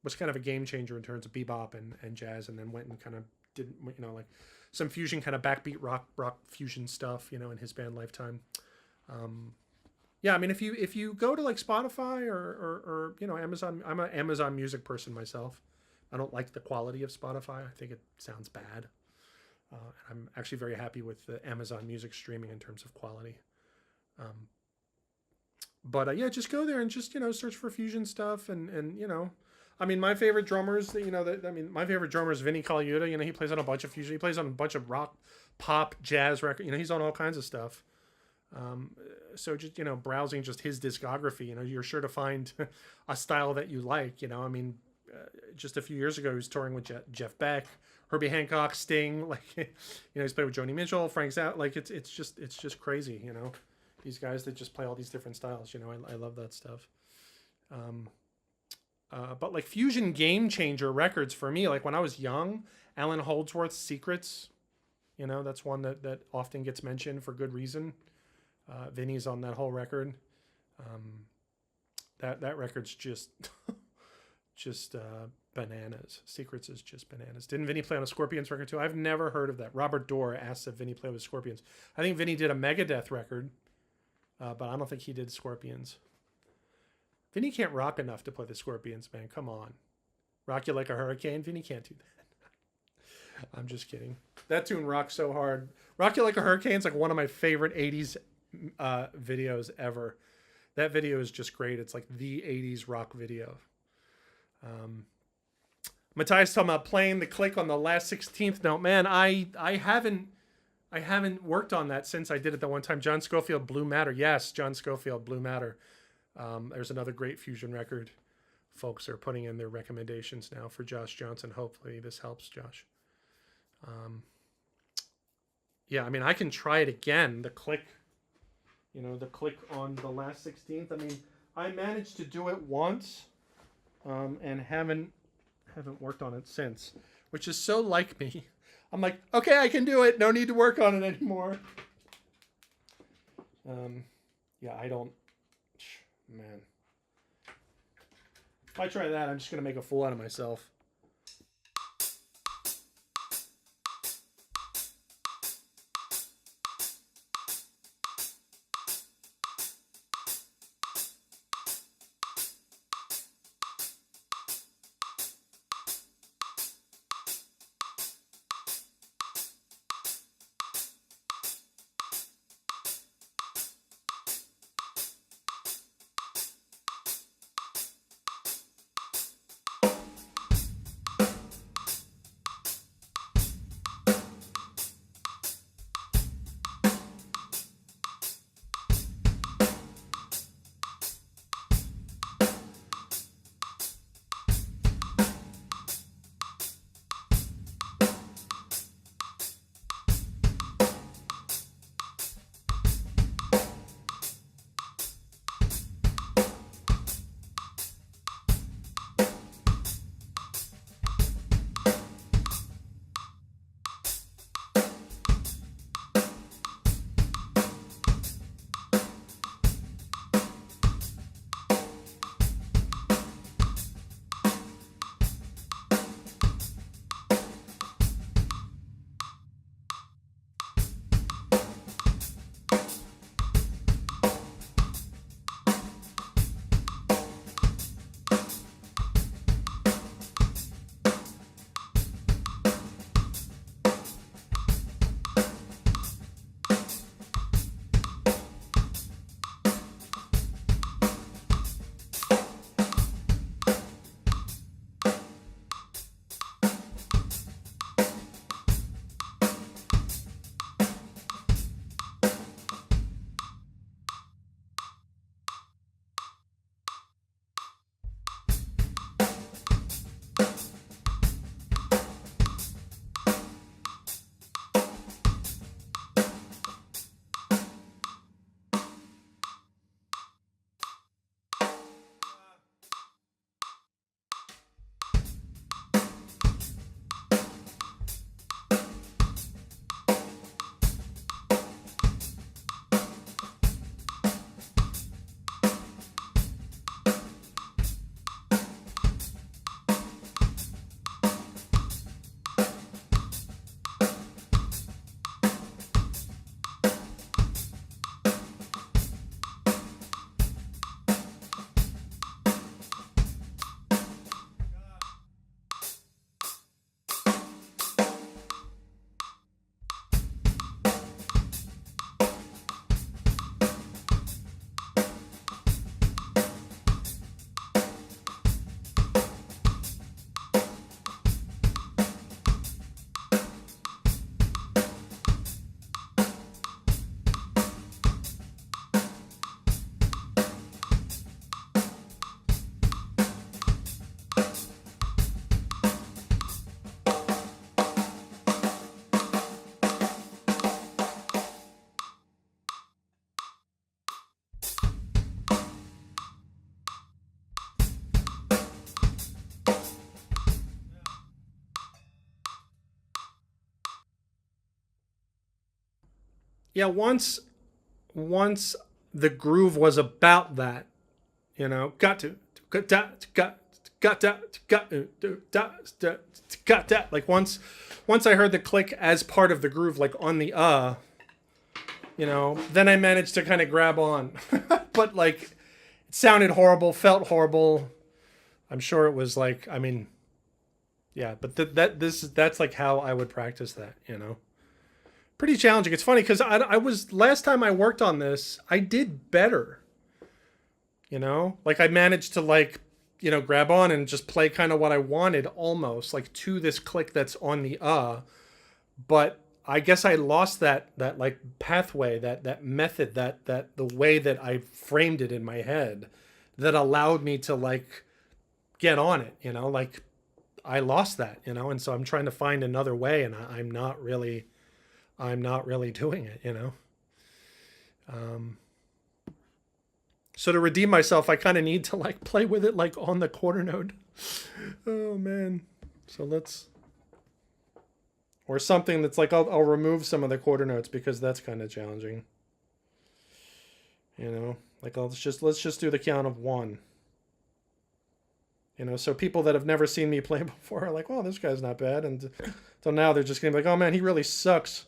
was kind of a game changer in terms of bebop and jazz, and then went and kind of did, you know, like some fusion, kind of backbeat rock fusion stuff, you know, in his band Lifetime. Yeah, I mean, if you go to like Spotify or you know, Amazon, I'm an Amazon Music person myself. I don't like the quality of Spotify. I think it sounds bad. And I'm actually very happy with the Amazon Music streaming in terms of quality. But yeah, just go there and just, you know, search for fusion stuff and you know, I mean, my favorite drummers, you know, my favorite drummer is Vinny Colaiuta. You know, he plays on a bunch of fusion. He plays on a bunch of rock, pop, jazz records. You know, he's on all kinds of stuff. So just, you know, browsing just his discography, you know, you're sure to find a style that you like. You know, I mean, just a few years ago, he was touring with Jeff Beck, Herbie Hancock, Sting. Like, you know, he's played with Joni Mitchell, Frank Zappa. Like, it's just crazy. You know, these guys that just play all these different styles. You know, I love that stuff. But like fusion game changer records for me, like when I was young, Alan Holdsworth's Secrets, you know, that's one that often gets mentioned for good reason. Vinny's on that whole record. That record's just bananas. Secrets is just bananas. Didn't Vinny play on a Scorpions record too? I've never heard of that. Robert Dorr asks if Vinny played with Scorpions. I think Vinny did a Megadeth record, but I don't think he did Scorpions. Vinny can't rock enough to play the Scorpions, man. Come on. Rock You Like a Hurricane? Vinny can't do that. I'm just kidding. That tune rocks so hard. Rock You Like a Hurricane is like one of my favorite 80s videos ever. That video is just great. It's like the 80s rock video. Matthias talking about playing the click on the last 16th note. Man, I haven't I haven't worked on that since I did it that one time. John Scofield, Blue Matter. Yes, John Scofield, Blue Matter. There's another great fusion record. Folks are putting in their recommendations now for Josh Johnson. Hopefully this helps, Josh. Yeah, I mean, I can try it again. The click, the click on the last 16th. I mean, I managed to do it once and haven't worked on it since, which is so like me. I'm like, okay, I can do it. No need to work on it anymore. Yeah, I don't, man. If I try that, I'm just going to make a fool out of myself. Yeah, once the groove was about that, got to got that. Like once I heard the click as part of the groove, like on the then I managed to kind of grab on. But like it sounded horrible, felt horrible. I'm sure it was like, I mean, yeah, but that's like how I would practice that, Pretty challenging. It's funny because I was, last time I worked on this, I did better. Like I managed to like, grab on and just play kind of what I wanted almost like to this click that's on the but I guess I lost that like pathway, that method, that the way that I framed it in my head that allowed me to like get on it, you know, like I lost that, you know, and so I'm trying to find another way, and I'm not really doing it, you know. So to redeem myself, I kind of need to like play with it like on the quarter note. Oh man. So let's, or something that's like I'll remove some of the quarter notes because that's kind of challenging. You know, like let's just do the count of 1. You know, so people that have never seen me play before are like, "Well, this guy's not bad," and so now they're just gonna be like, "Oh man, he really sucks."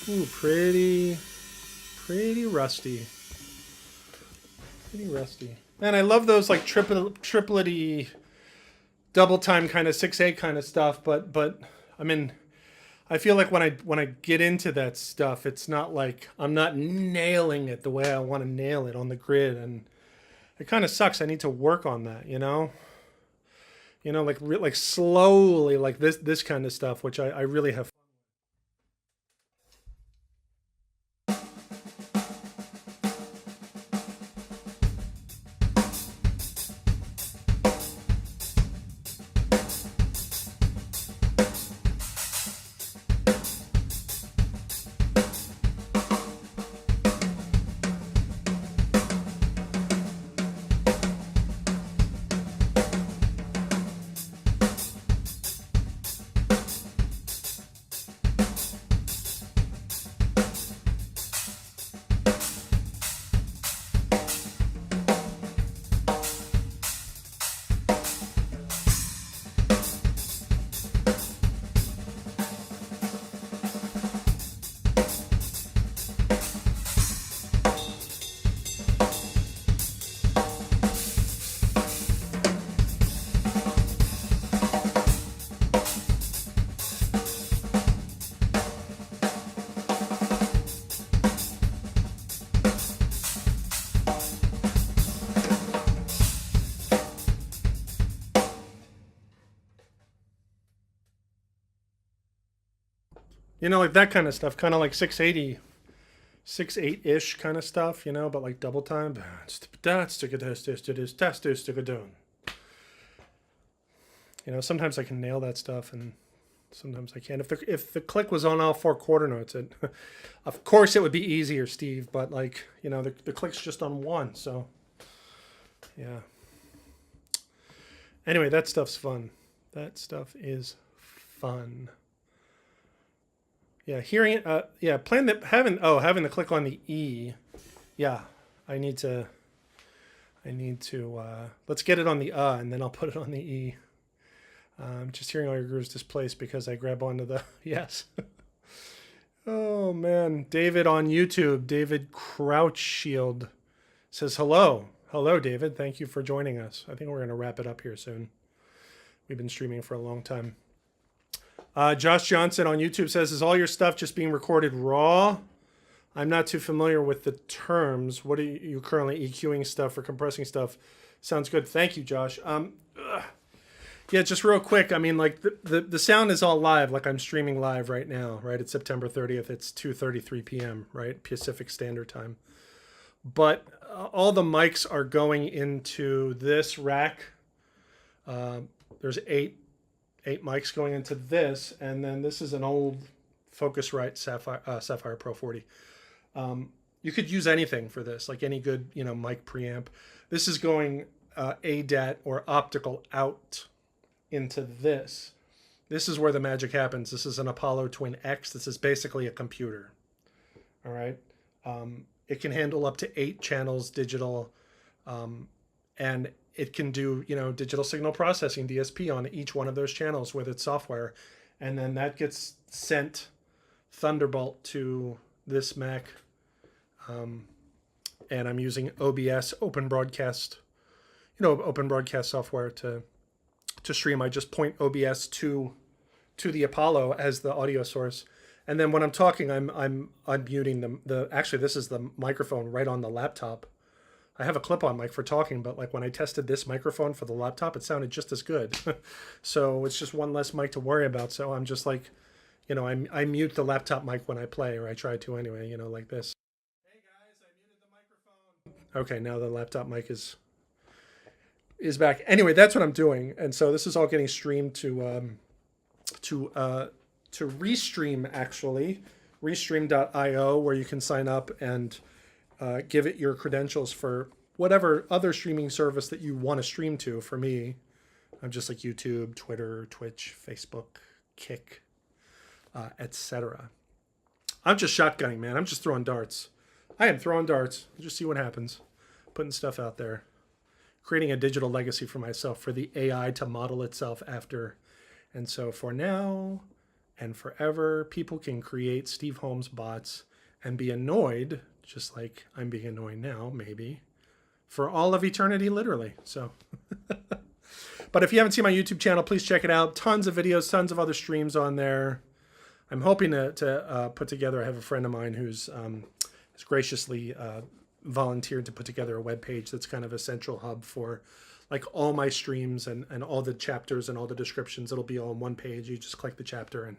Ooh, pretty rusty. Pretty rusty. Man, I love those like triplet-y, double time kind of 6/8 kind of stuff, but I mean, I feel like when I get into that stuff, it's not like I'm not nailing it the way I want to nail it on the grid, and it kind of sucks. I need to work on that, you know. Like slowly, like this kind of stuff, which I really have. You know, like that kind of stuff, kind of like 680, 6/8-ish kind of stuff, you know, but like double time. You know, sometimes I can nail that stuff, and sometimes I can't. If the click was on all 4 quarter notes, of course it would be easier, Steve. But like, you know, the click's just on 1, so yeah. Anyway, that stuff's fun. That stuff is fun. Yeah, hearing it. Yeah, having the click on the E. Yeah, I need to. Let's get it on the and then I'll put it on the E. Just hearing all your grooves displaced because I grab onto the yes. Oh man, David on YouTube. David Crouchshield says hello. Hello, David. Thank you for joining us. I think we're gonna wrap it up here soon. We've been streaming for a long time. Josh Johnson on YouTube says, is all your stuff just being recorded raw? I'm not too familiar with the terms. What are you currently EQing stuff or compressing stuff? Sounds good. Thank you, Josh. Yeah, just real quick. I mean, like the sound is all live. Like I'm streaming live right now, right? It's September 30th. It's 2:33 p.m., right? Pacific Standard Time. But all the mics are going into this rack. There's eight mics going into this, and then this is an old Focusrite Sapphire Pro 40. You could use anything for this, like any good, you know, mic preamp. This is going ADAT or optical out into this. This is where the magic happens. This is an Apollo Twin X. This is basically a computer. All right. It can handle up to 8 channels digital, and it can do, you know, digital signal processing, DSP, on each one of those channels with its software. And then that gets sent Thunderbolt to this Mac. And I'm using OBS, open broadcast software to stream. I just point OBS to the Apollo as the audio source. And then when I'm talking, I'm unmuting actually, this is the microphone right on the laptop. I have a clip-on mic for talking, but like when I tested this microphone for the laptop, it sounded just as good. So it's just one less mic to worry about. So I'm just like, you know, I mute the laptop mic when I play, or I try to anyway, you know, like this. Hey guys, I muted the microphone. Okay, now the laptop mic is back. Anyway, that's what I'm doing. And so this is all getting streamed to Restream, actually, restream.io, where you can sign up and give it your credentials for whatever other streaming service that you want to stream to. For me, I'm just like YouTube, Twitter, Twitch, Facebook, Kick, etc. I'm just shotgunning, man. I'm just throwing darts. I am throwing darts. Just see what happens. Putting stuff out there. Creating a digital legacy for myself, for the AI to model itself after. And so for now and forever people can create Steve Holmes bots and be annoyed, just like I'm being annoyed now, maybe, for all of eternity, literally. So, but if you haven't seen my YouTube channel, please check it out. Tons of videos, tons of other streams on there. I'm hoping to put together, I have a friend of mine who's has graciously volunteered to put together a web page that's kind of a central hub for like all my streams and all the chapters and all the descriptions. It'll be all on one page. You just click the chapter and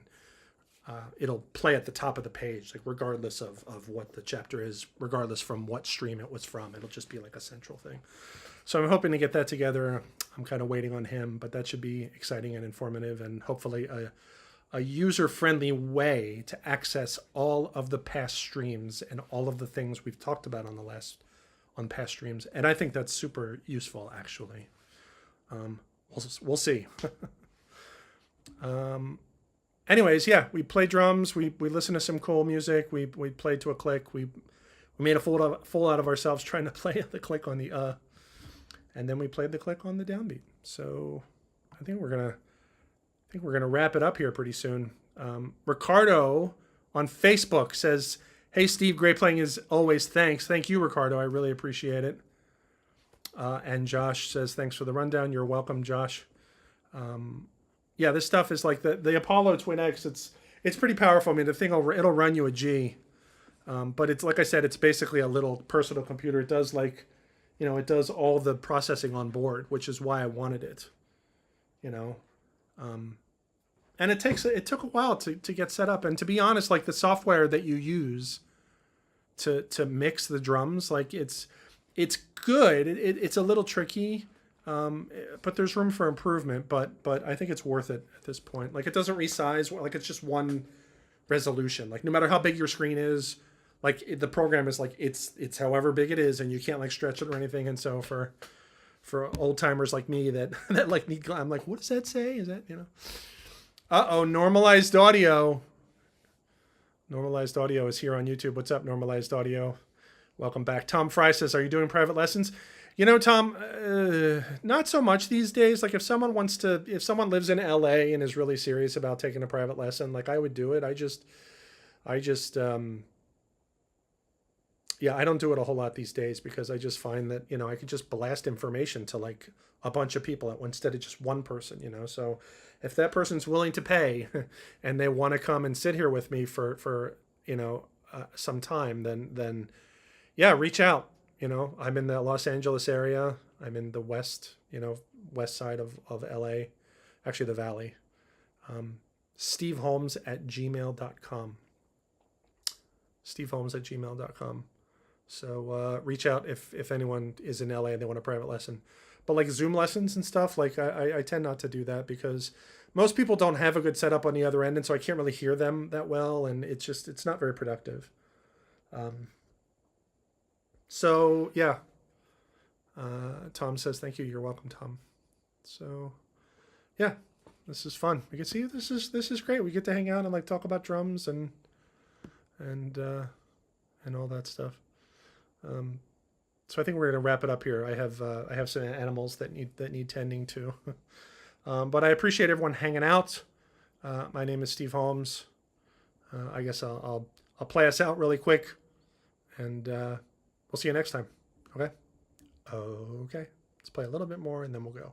it'll play at the top of the page, like regardless of what the chapter is, regardless from what stream it was from. It'll just be like a central thing. So I'm hoping to get that together. I'm kind of waiting on him, but that should be exciting and informative, and hopefully a user-friendly way to access all of the past streams and all of the things we've talked about on past streams. And I think that's super useful, actually. We'll see. Anyways, yeah, we play drums. We listen to some cool music. We played to a click. We made a fool out of ourselves trying to play the click on the and then we played the click on the downbeat. So I think we're gonna wrap it up here pretty soon. Ricardo on Facebook says, "Hey Steve, great playing as always. Thanks." Thank you, Ricardo. I really appreciate it. And Josh says, "Thanks for the rundown." You're welcome, Josh. Yeah, this stuff is like the Apollo Twin X. It's pretty powerful. I mean, the thing it'll run you a G, but it's like I said, it's basically a little personal computer. It does it does all the processing on board, which is why I wanted it. And it took a while to get set up. And to be honest, like the software that you use to mix the drums, like it's good. It's a little tricky, but there's room for improvement. But I think it's worth it at this point. Like it doesn't resize. Like it's just one resolution. Like no matter how big your screen is, like the program is like it's however big it is, and you can't like stretch it or anything. And so for old timers like me that like need, I'm like, what does that say? Is that normalized audio. Normalized audio is here on YouTube. What's up, Normalized Audio? Welcome back. Tom Fry says, "Are you doing private lessons?" Tom, not so much these days. Like if someone lives in LA and is really serious about taking a private lesson, like I would do it. I just I don't do it a whole lot these days because I just find that, I could just blast information to like a bunch of people instead of just one person, So if that person's willing to pay and they want to come and sit here with me for some time, then yeah, reach out. I'm in the Los Angeles area. I'm in the west side of LA, actually the Valley. steveholmes@gmail.com. steveholmes@gmail.com. So reach out if anyone is in LA and they want a private lesson. But like Zoom lessons and stuff, like I tend not to do that because most people don't have a good setup on the other end, and so I can't really hear them that well, and it's not very productive. So yeah. Tom says, "Thank you. You're welcome, Tom." So yeah, this is fun. We can see this is great. We get to hang out and like talk about drums and all that stuff. So I think we're going to wrap it up here. I have some animals that need tending to. But I appreciate everyone hanging out. My name is Steve Holmes. I guess I'll play us out really quick, and we'll see you next time. Okay? Okay. Let's play a little bit more, and then we'll go.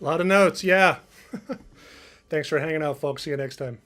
lot of notes, yeah. Thanks for hanging out, folks. See you next time.